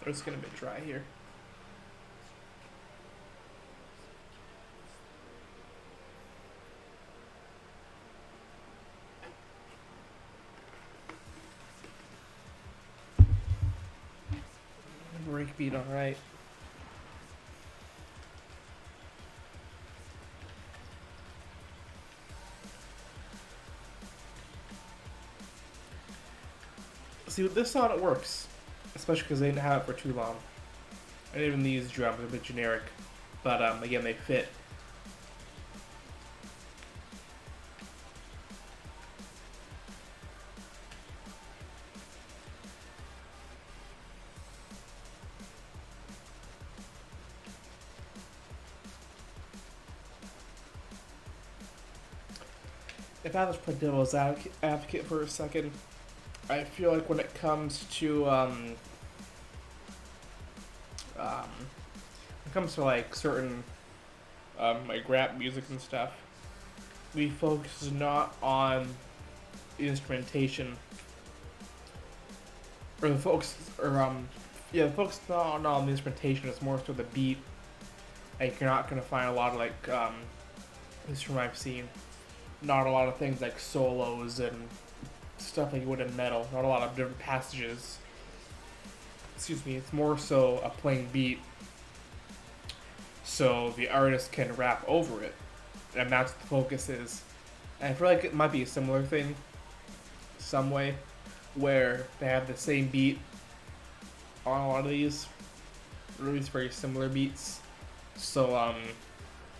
It's gonna be dry here. Breakbeat, alright. See, with this song it works, especially because they didn't have it for too long. And even these drums are a bit generic, but again, they fit. If I was playing devil's advocate for a second, I feel like when it comes to like certain like rap music and stuff, we focus not on the instrumentation, or the focus not on the instrumentation. It's more so the beat. Like you're not gonna find a lot of like at least from what I've seen, not a lot of things like solos and stuff like you would in metal. Not a lot of different passages. Excuse me. It's more so a plain beat, so the artist can rap over it, and that's what the focus is. And I feel like it might be a similar thing, some way, where they have the same beat on a lot of these, or at least very similar beats. So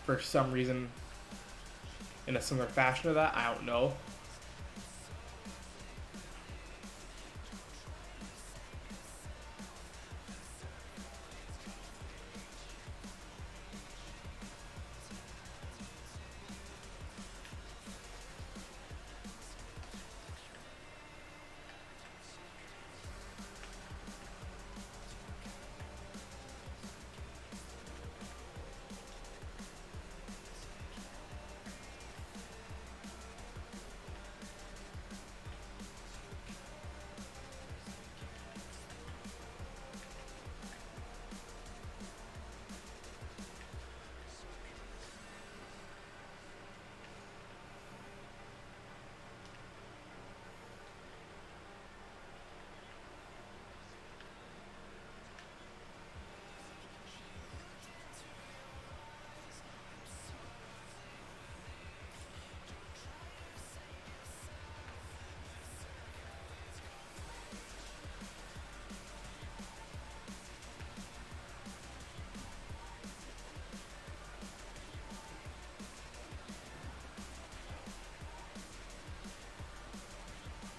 for some reason, in a similar fashion to that, I don't know.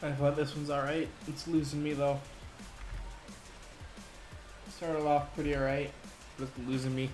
I thought this one's alright. It's losing me though. Started off pretty alright, but it's losing me.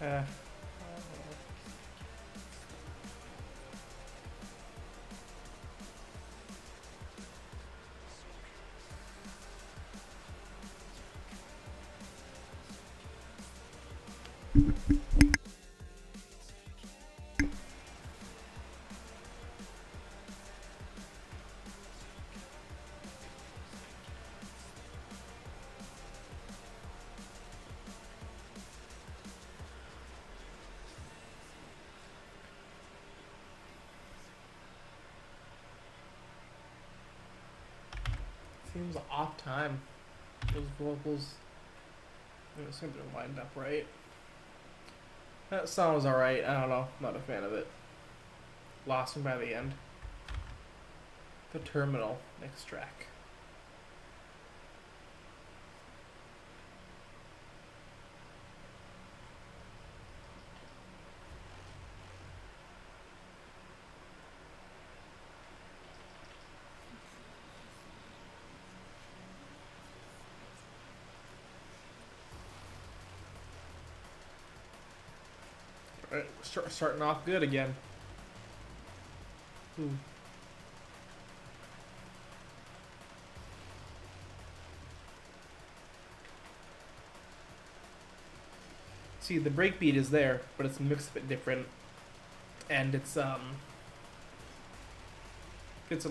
Eh. Seems off time. Those vocals. I assume they're lined up right. That song was alright. I don't know. Not a fan of it. Lost me by the end. The Terminal, next track. Alright, starting off good again. Ooh. See, the breakbeat is there, but it's mixed a bit different, and it's a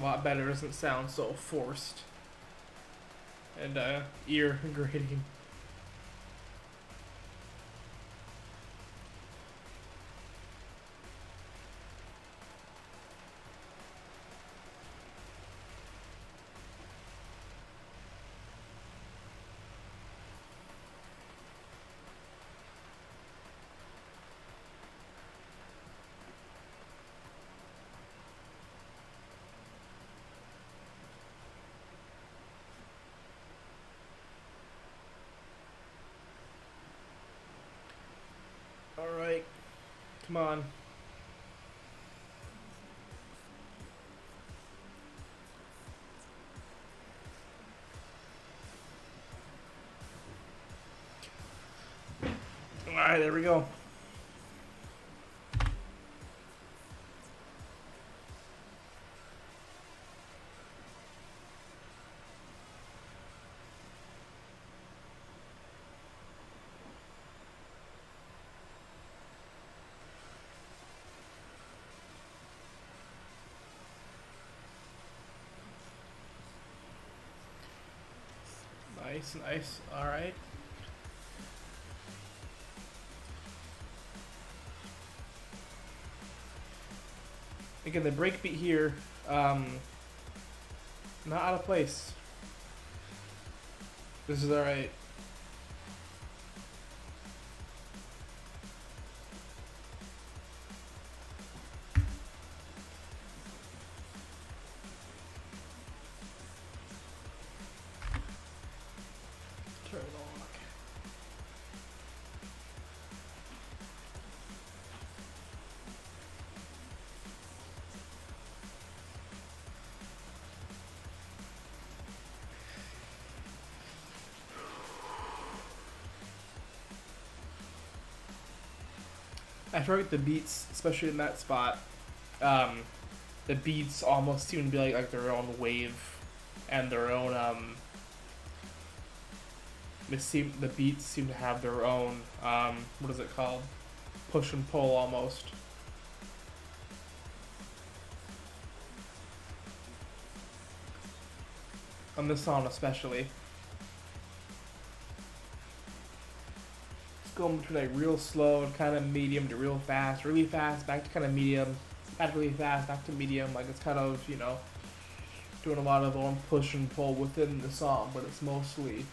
lot better. It doesn't sound so forced and ear grating. Alright, come on. Alright, there we go. Nice, nice. Alright. Again, the breakbeat here, not out of place. This is alright. Turn it on. I feel like the beats, especially in that spot, the beats almost seem to be like their own wave and their own the beats seem to have their own what is it called? Push and pull almost. On this song especially. It's going between like real slow and kind of medium to real fast, really fast, back to kind of medium, back really fast, back to medium. Like it's kind of, you know, doing a lot of own push and pull within the song, but it's mostly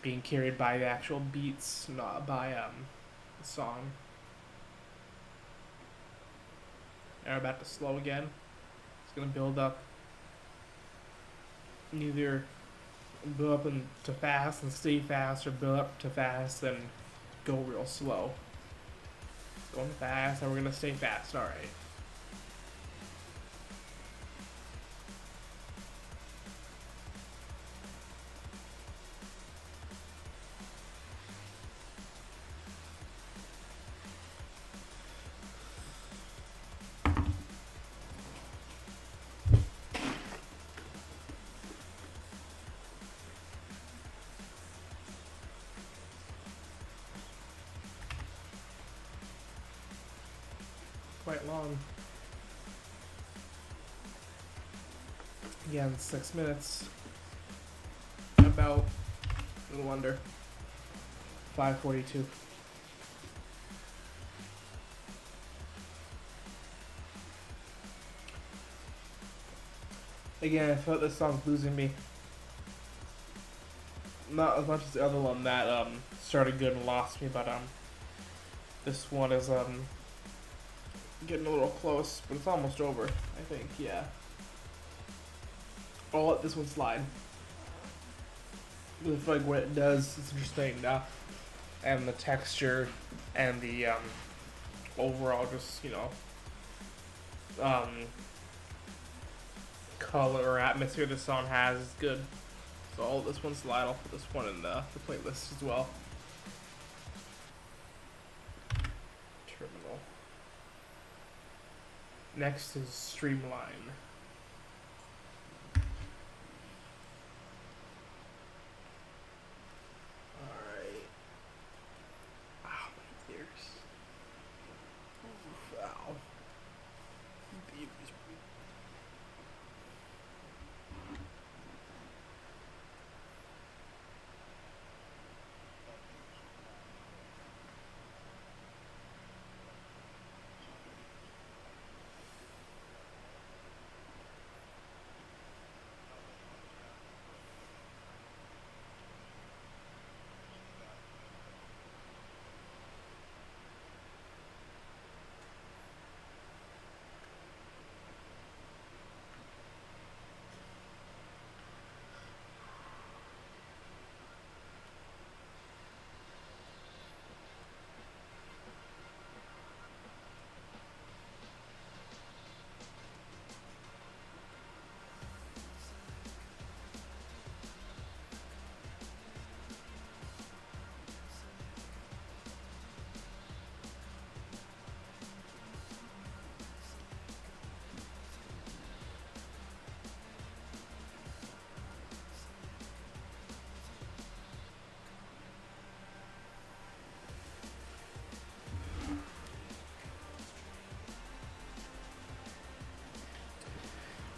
being carried by the actual beats, not by the song. Now we're about to slow again. It's gonna build up. Either build up to fast and stay fast, or build up to fast and go real slow. It's going fast, and we're gonna stay fast. All right. on. Again, 6 minutes. About a little under 5:42. Again, I felt this song's losing me. Not as much as the other one that started good and lost me, but this one is getting a little close, but it's almost over, I think, yeah. I'll let this one slide. I feel like what it does is interesting enough, and the texture and the overall just, you know, color or atmosphere this song has is good. So I'll let this one slide. I'll put this one in the playlist as well. Terminal. Next is Streamline. Alright. Ow, my ears. Oof, ow.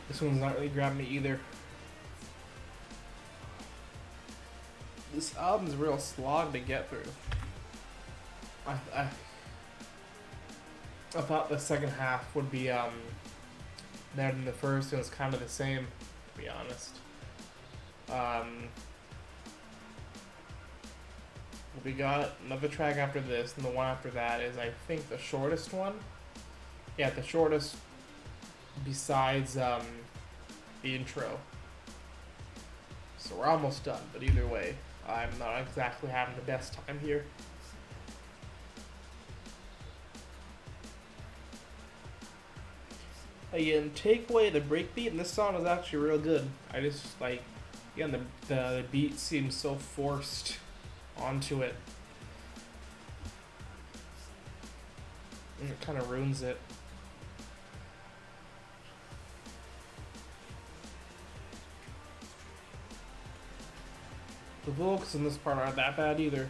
This one's not really grabbing me either. This album's a real slog to get through. I thought the second half would be better than the first, and it's kind of the same, to be honest. We got another track after this, and the one after that is, I think, the shortest one. Yeah, the shortest besides the intro. So we're almost done, but either way, I'm not exactly having the best time here. Again, take away the breakbeat, and this song is actually real good. I just like, again, the beat seems so forced onto it, and it kind of ruins it. The vocals in this part aren't that bad either.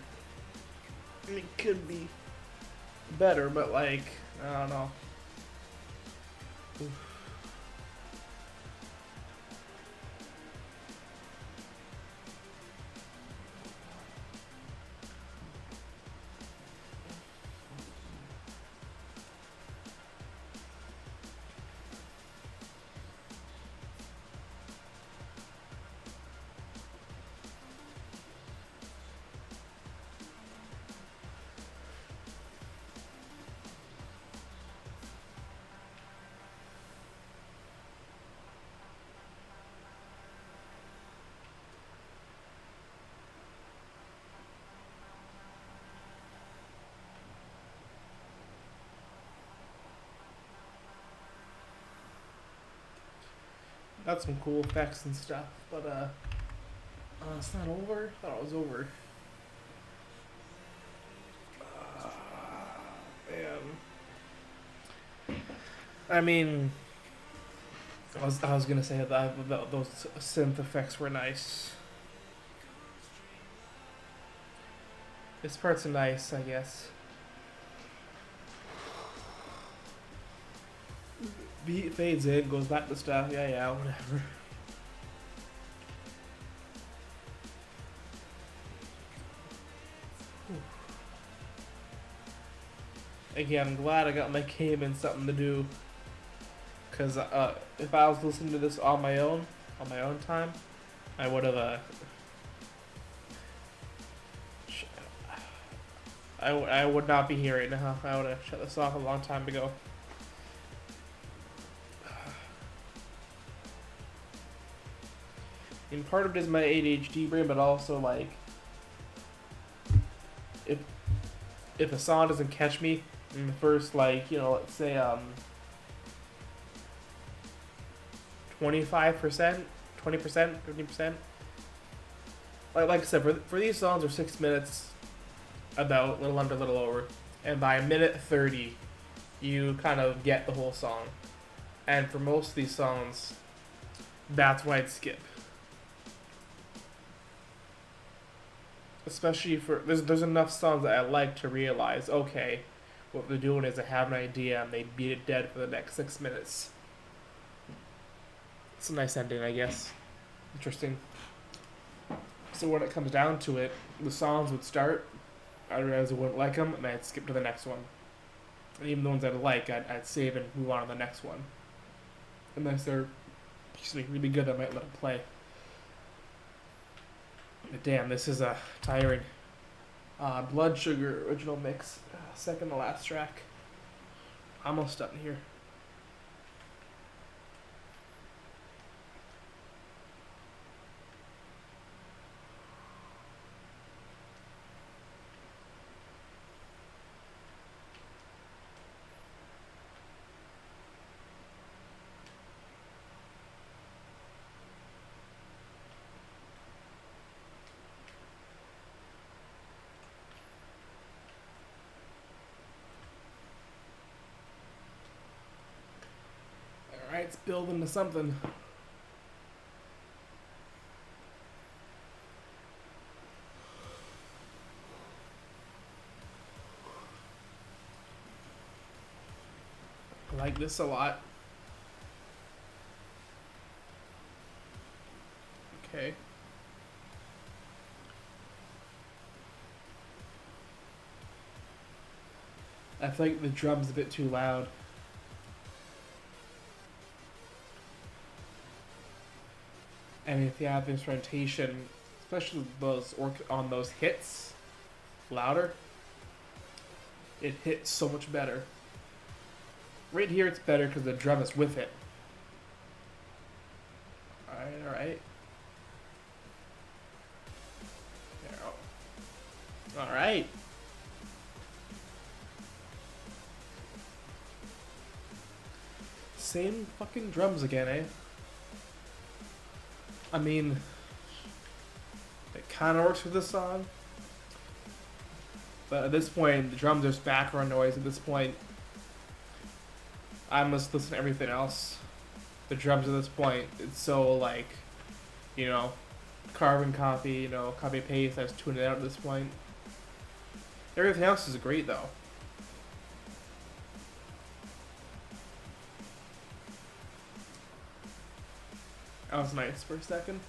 It could be better, but like, I don't know. Oof. Got some cool effects and stuff, but it's not over. I thought it was over. Man, I mean, I was gonna say that those synth effects were nice. This part's nice, I guess. Beat fades in, goes back to stuff. Yeah, yeah, whatever. Again, I'm glad I got my game and something to do. Cause if I was listening to this on my own time, I would have I would not be here right now. I would have shut this off a long time ago. And part of it is my ADHD brain, but also like if a song doesn't catch me in the first, like, you know, let's say 25%, 20%, 50%. Like I said, for these songs are 6 minutes, about a little under, a little over, and by minute 30, you kind of get the whole song. And for most of these songs, that's why I'd skip. Especially for there's enough songs that I like to realize, okay, what they're doing is they have an idea and they beat it dead for the next 6 minutes. It's a nice ending, I guess. Interesting. So when it comes down to it, the songs would start, I realized I wouldn't like them, and I'd skip to the next one. And even the ones I like, I'd save and move on to the next one. Unless they're really good, I might let them play. But damn, this is tiring. Blood Sugar original mix, second to last track. Almost done here. Alright, it's building to something. I like this a lot. Okay. I feel like the drum's a bit too loud. And if you have instrumentation, especially those on those hits, louder, it hits so much better. Right here, it's better because the drum is with it. Alright. Alright. Same fucking drums again, eh? I mean, it kind of works with this song. But at this point, the drums are just background noise. At this point, I must listen to everything else. The drums at this point, it's so like, you know, carbon copy, you know, copy paste. I just tune it out at this point. Everything else is great though. That was nice for a second.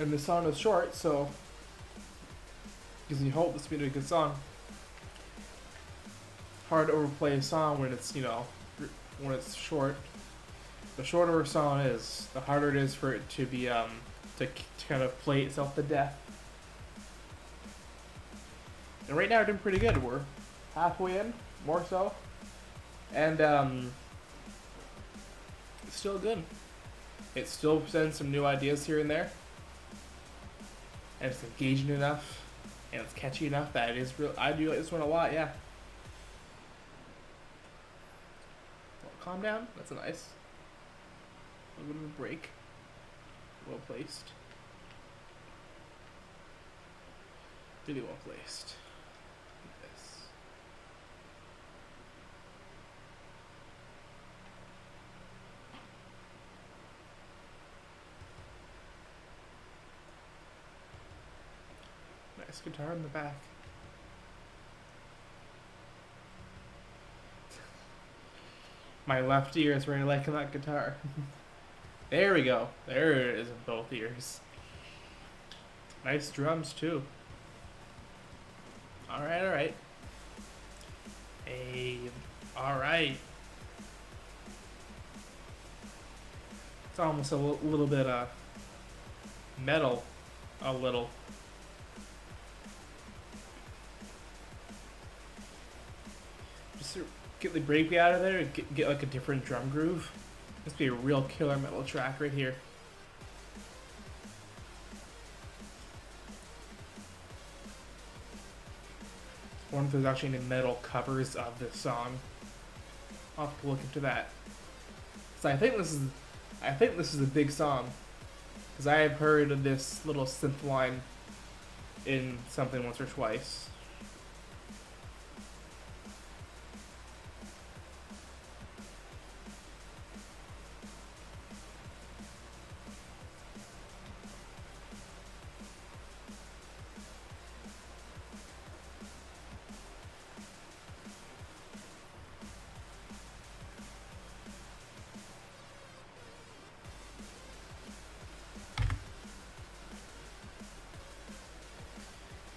And the song is short, so gives me hope this will be a good song. Hard to overplay a song when it's, you know, when it's short. The shorter a song is, the harder it is for it to be to kind of play itself to death. And right now we're doing pretty good. We're halfway in, more so, and it's still good. It still presents some new ideas here and there, and it's engaging enough, and it's catchy enough that it is real. I do like this one a lot, yeah. Well, calm down. That's nice. A little bit of a break. Well placed. Really well placed. nice guitar in the back. My left ear is really liking that guitar. There we go. There it is in both ears. Nice drums too. Alright, alright. Hey, alright. It's almost a little bit metal. A little. Just get the breakbeat out of there and get like a different drum groove. This would be a real killer metal track right here. I wonder if there's actually any metal covers of this song. I'll have to look into that. So I think this is a big song, because I have heard of this little synth line in something once or twice.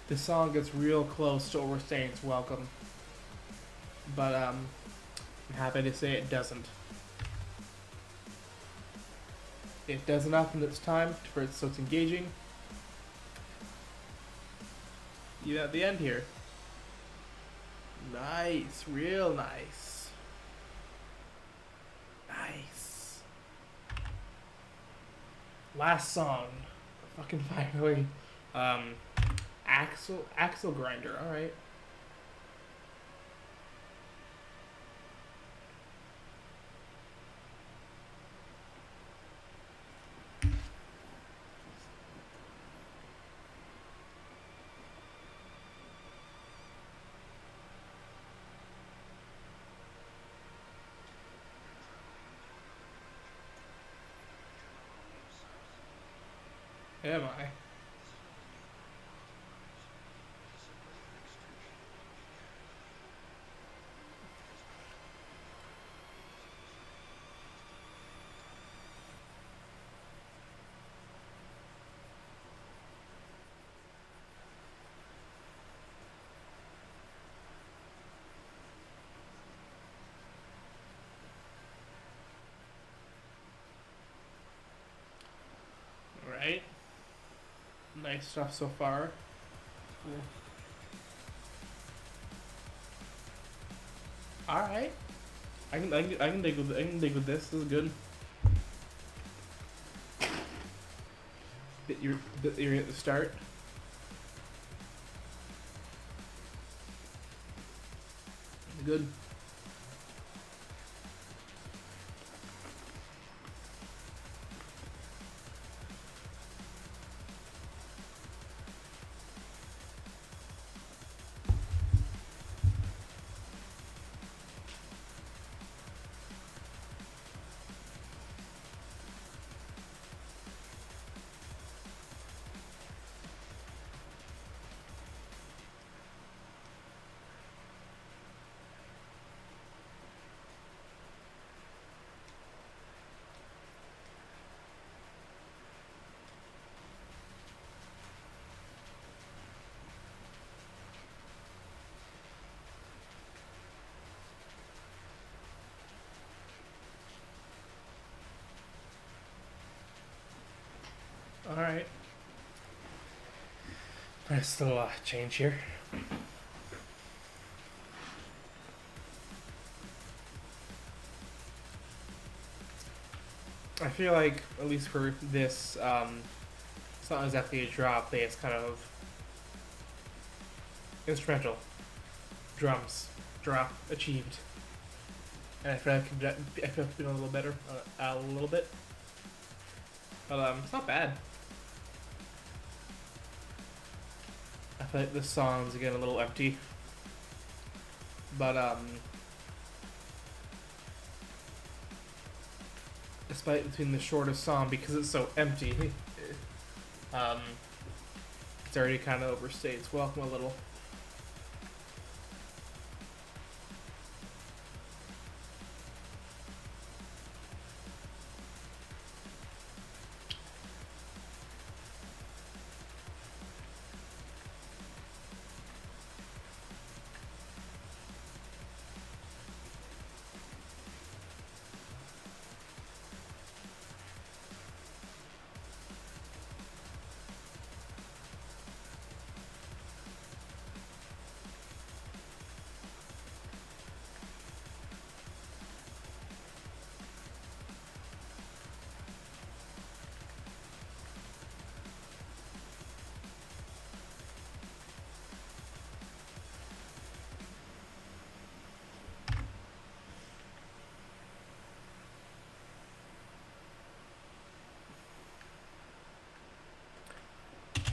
This song gets real close to Overstaying its welcome, but I'm happy to say it doesn't. It does enough in its time for it so it's engaging. Even at the end here. Nice, real nice. Nice. Last song. Fucking finally. Axle grinder, alright. Am I? Right. Nice stuff so far. Yeah. All right. I can dig with this. This is good. You're at the start. Good. Alright. Nice little change here. I feel like, at least for this, it's not exactly a drop, it's kind of instrumental. Drums. Drop. Achieved. And I feel like it's been a little better. A little bit. But it's not bad. I feel like this song's again a little empty. But despite it being the shortest song because it's so empty, It's already kind of overstayed. It's welcome a little.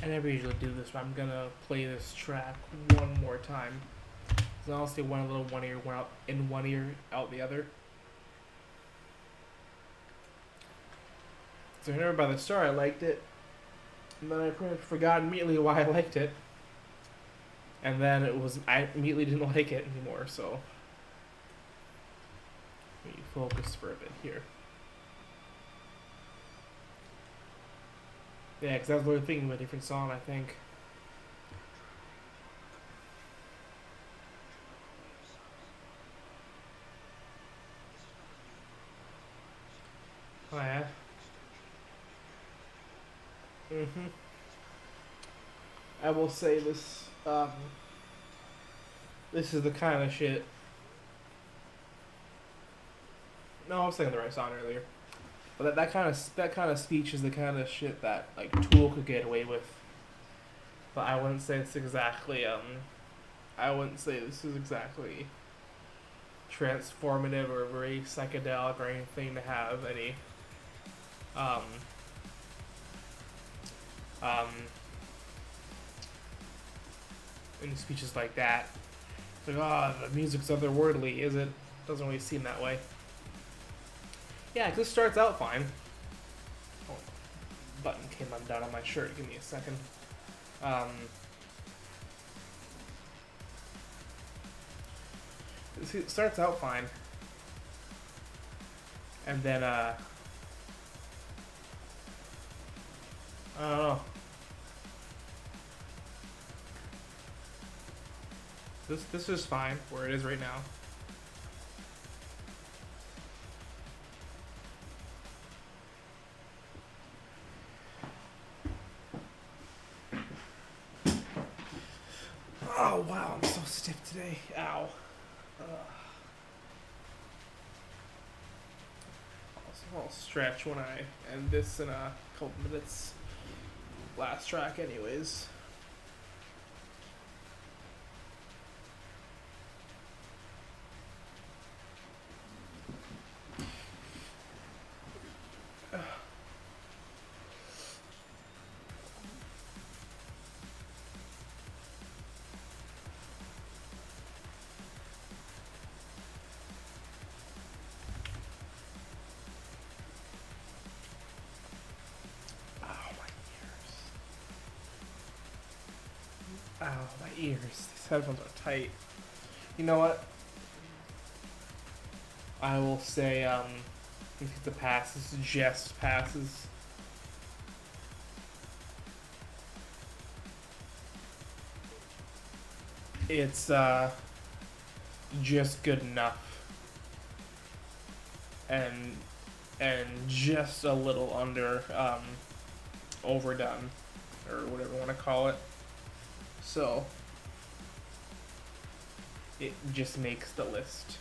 I never usually do this, but I'm gonna play this track one more time. So I'll say one little one ear, one out in one ear, out the other. So I remember by the start I liked it, and then I pretty much forgot immediately why I liked it. And then I immediately didn't like it anymore. So let me focus for a bit here. Yeah, because I was really thinking of a different song, I think. Oh, yeah? Mm-hmm. I will say this, this is the kind of shit... No, I was saying the right song earlier. But that kind of speech is the kind of shit that, like, Tool could get away with. But I wouldn't say it's exactly, I wouldn't say this is exactly transformative or very psychedelic or anything to have any um um any speeches like that. It's like, oh, the music's otherworldly, is it? Doesn't really seem that way. Yeah, 'cause it starts out fine. Oh, button came undone on my shirt. Give me a second. It starts out fine, and then I don't know. This is fine where it is right now. Oh wow, I'm so stiff today. Ow. I'll stretch when I end this in a couple minutes. Last track, anyways. Ow, my ears. These headphones are tight. You know what? I will say, if it's a pass, this just passes. It's, just good enough. And just a little under, overdone. Or whatever you want to call it. So, it just makes the list.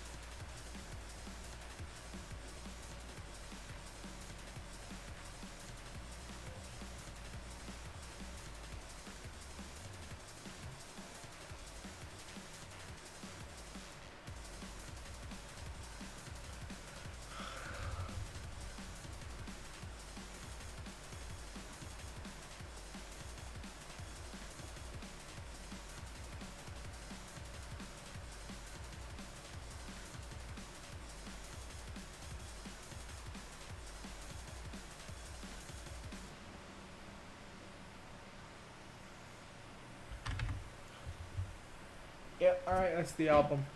Alright, that's the album.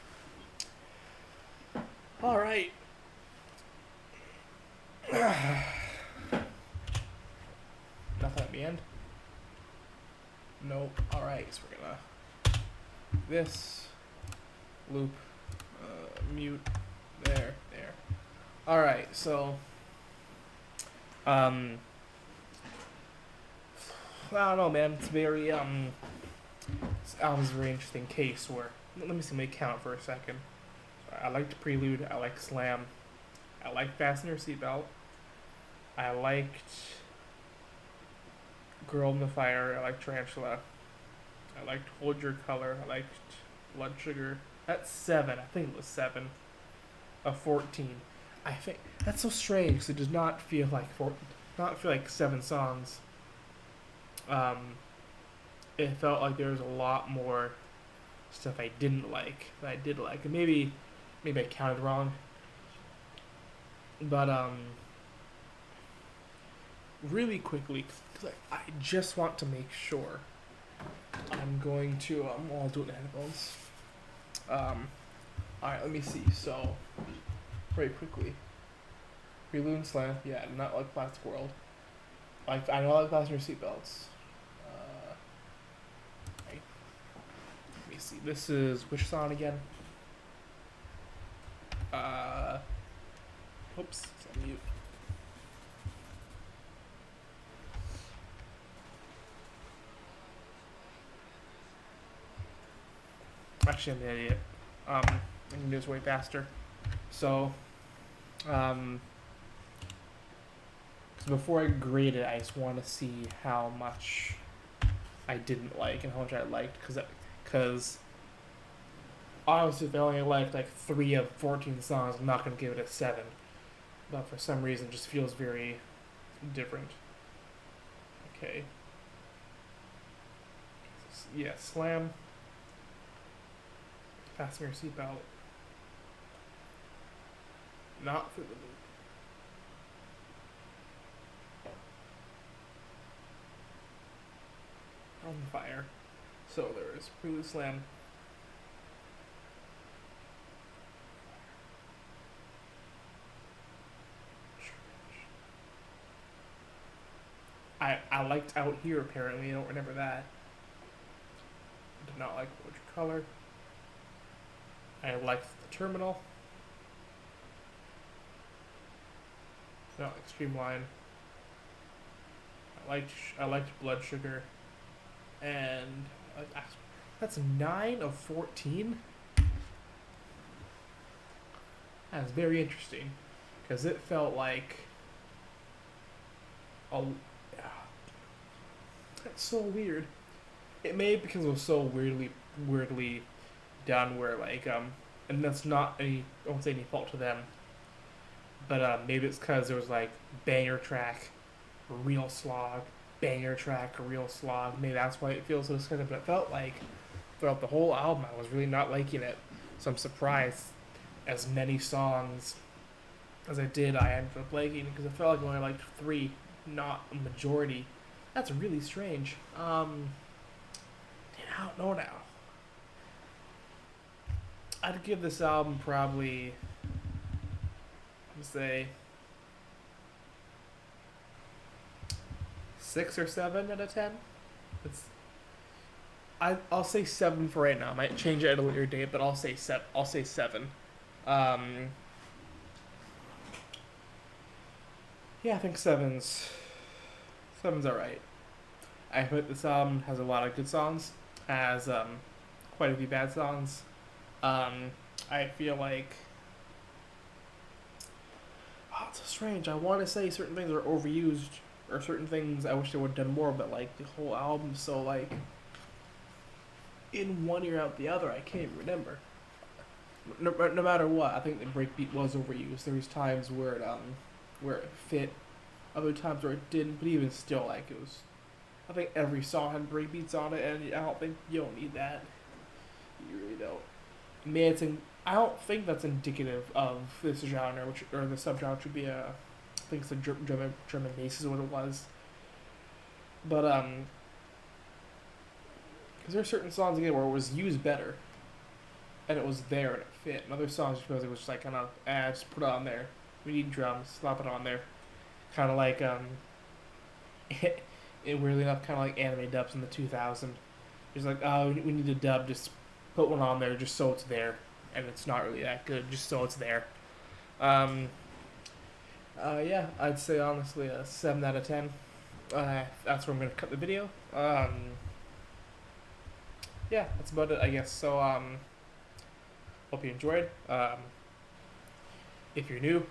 Alright. Nothing at the end? Nope. Alright, so we're gonna this loop mute there. Alright, so I don't know, man. It's very this album's a very interesting case where let me see, let me count for a second. I liked Prelude, I liked Slam, I liked Fasten Your Seatbelt, I liked Girl in the Fire, I liked Tarantula, I liked Hold Your Color, I liked Blood Sugar. That's 7. I think it was 7 of 14. I think that's so strange because it does not feel like not feel like 7 songs. It felt like there was a lot more stuff I didn't like that I did like, and maybe I counted wrong. But really quickly, because I just want to make sure. I'm going to I'll do it in headphones. Alright, let me see. So, very quickly. Prelude and Slam, yeah, not like Plastic World. Like, I know I like Fasten Your Seatbelts. Right. Let me see. This is which song again? Oops, it's on mute. Actually, I'm an idiot. I can do this way faster. So, because before I grade it, I just want to see how much I didn't like and how much I liked. Because obviously, if I only liked like 3 of 14 songs, I'm not going to give it a 7. But for some reason, it just feels very different. Okay. Yeah, Slam. Fasten Your Seatbelt. Not through the loop. On fire. So there is Prelude, Slam. I liked Out Here apparently. I don't remember that. Did not like Hold Your Color. I liked The Terminal. Not like Streamline. I liked Blood Sugar, and that's 9 of 14. That's very interesting, because it felt like that's so weird. It may be because it was so weirdly done, where like and that's not any I won't say any fault to them, but maybe it's because there was like banger track, real slog, banger track, real slog. Maybe that's why it feels so disgusting. But it felt like throughout the whole album, I was really not liking it. So I'm surprised as many songs as I did, I ended up liking because it felt like I only liked 3, not a majority. That's really strange. I don't know now. I'd give this album probably, let's say, 6 or 7 out of 10. It's I'll say 7 for right now. I might change it at a later date, but I'll say 7. I'll say 7. Yeah, I think 7's alright. I admit this album has a lot of good songs, has quite a few bad songs. I feel like it's so strange. I want to say certain things are overused, or certain things I wish they would have done more, but like the whole album's so like in one ear out the other. I can't even remember. No matter what, I think the breakbeat was overused. There was times where it fit, other times where it didn't. But even still, like it was. I think every song had breakbeats on it, and I don't think you don't need that. You really don't. I don't think that's indicative of this genre, or the subgenre should be I think it's a German bass is what it was. But because there are certain songs again where it was used better, and it was there and it fit. And other songs because it was just like kind of, just put it on there. We need drums, slap it on there. Kind of like it weirdly enough, kind of like anime dubs in the 2000s. It's like, oh, we need a dub, just put one on there just so it's there, and it's not really that good, just so it's there. Um, yeah, I'd say honestly a 7 out of 10. That's where I'm gonna cut the video. Yeah, that's about it, I guess. So hope you enjoyed. If you're new,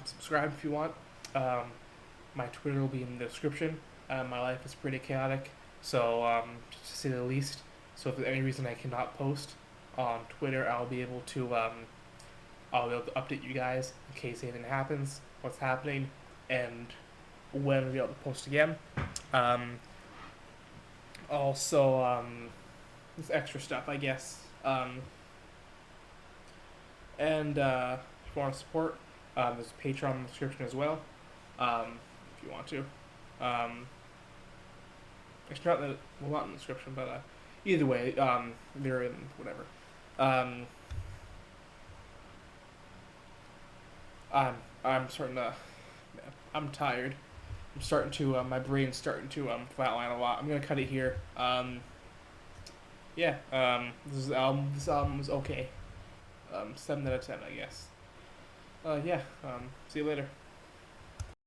subscribe if you want. Um, my Twitter will be in the description. My life is pretty chaotic, so just to say the least. So if there's any reason I cannot post on Twitter, I'll be able to update you guys in case anything happens, what's happening, and when I'll be able to post again. Um, also, this extra stuff, I guess. And if you want to support, there's a Patreon in the description as well. If you want to. It's not the well, not in the description, but either way, they're in whatever. Um, I'm starting to. I'm tired. I'm starting to. My brain's starting to flatline a lot. I'm gonna cut it here. Yeah. This album was okay. 7 out of 10, I guess. Yeah. See you later.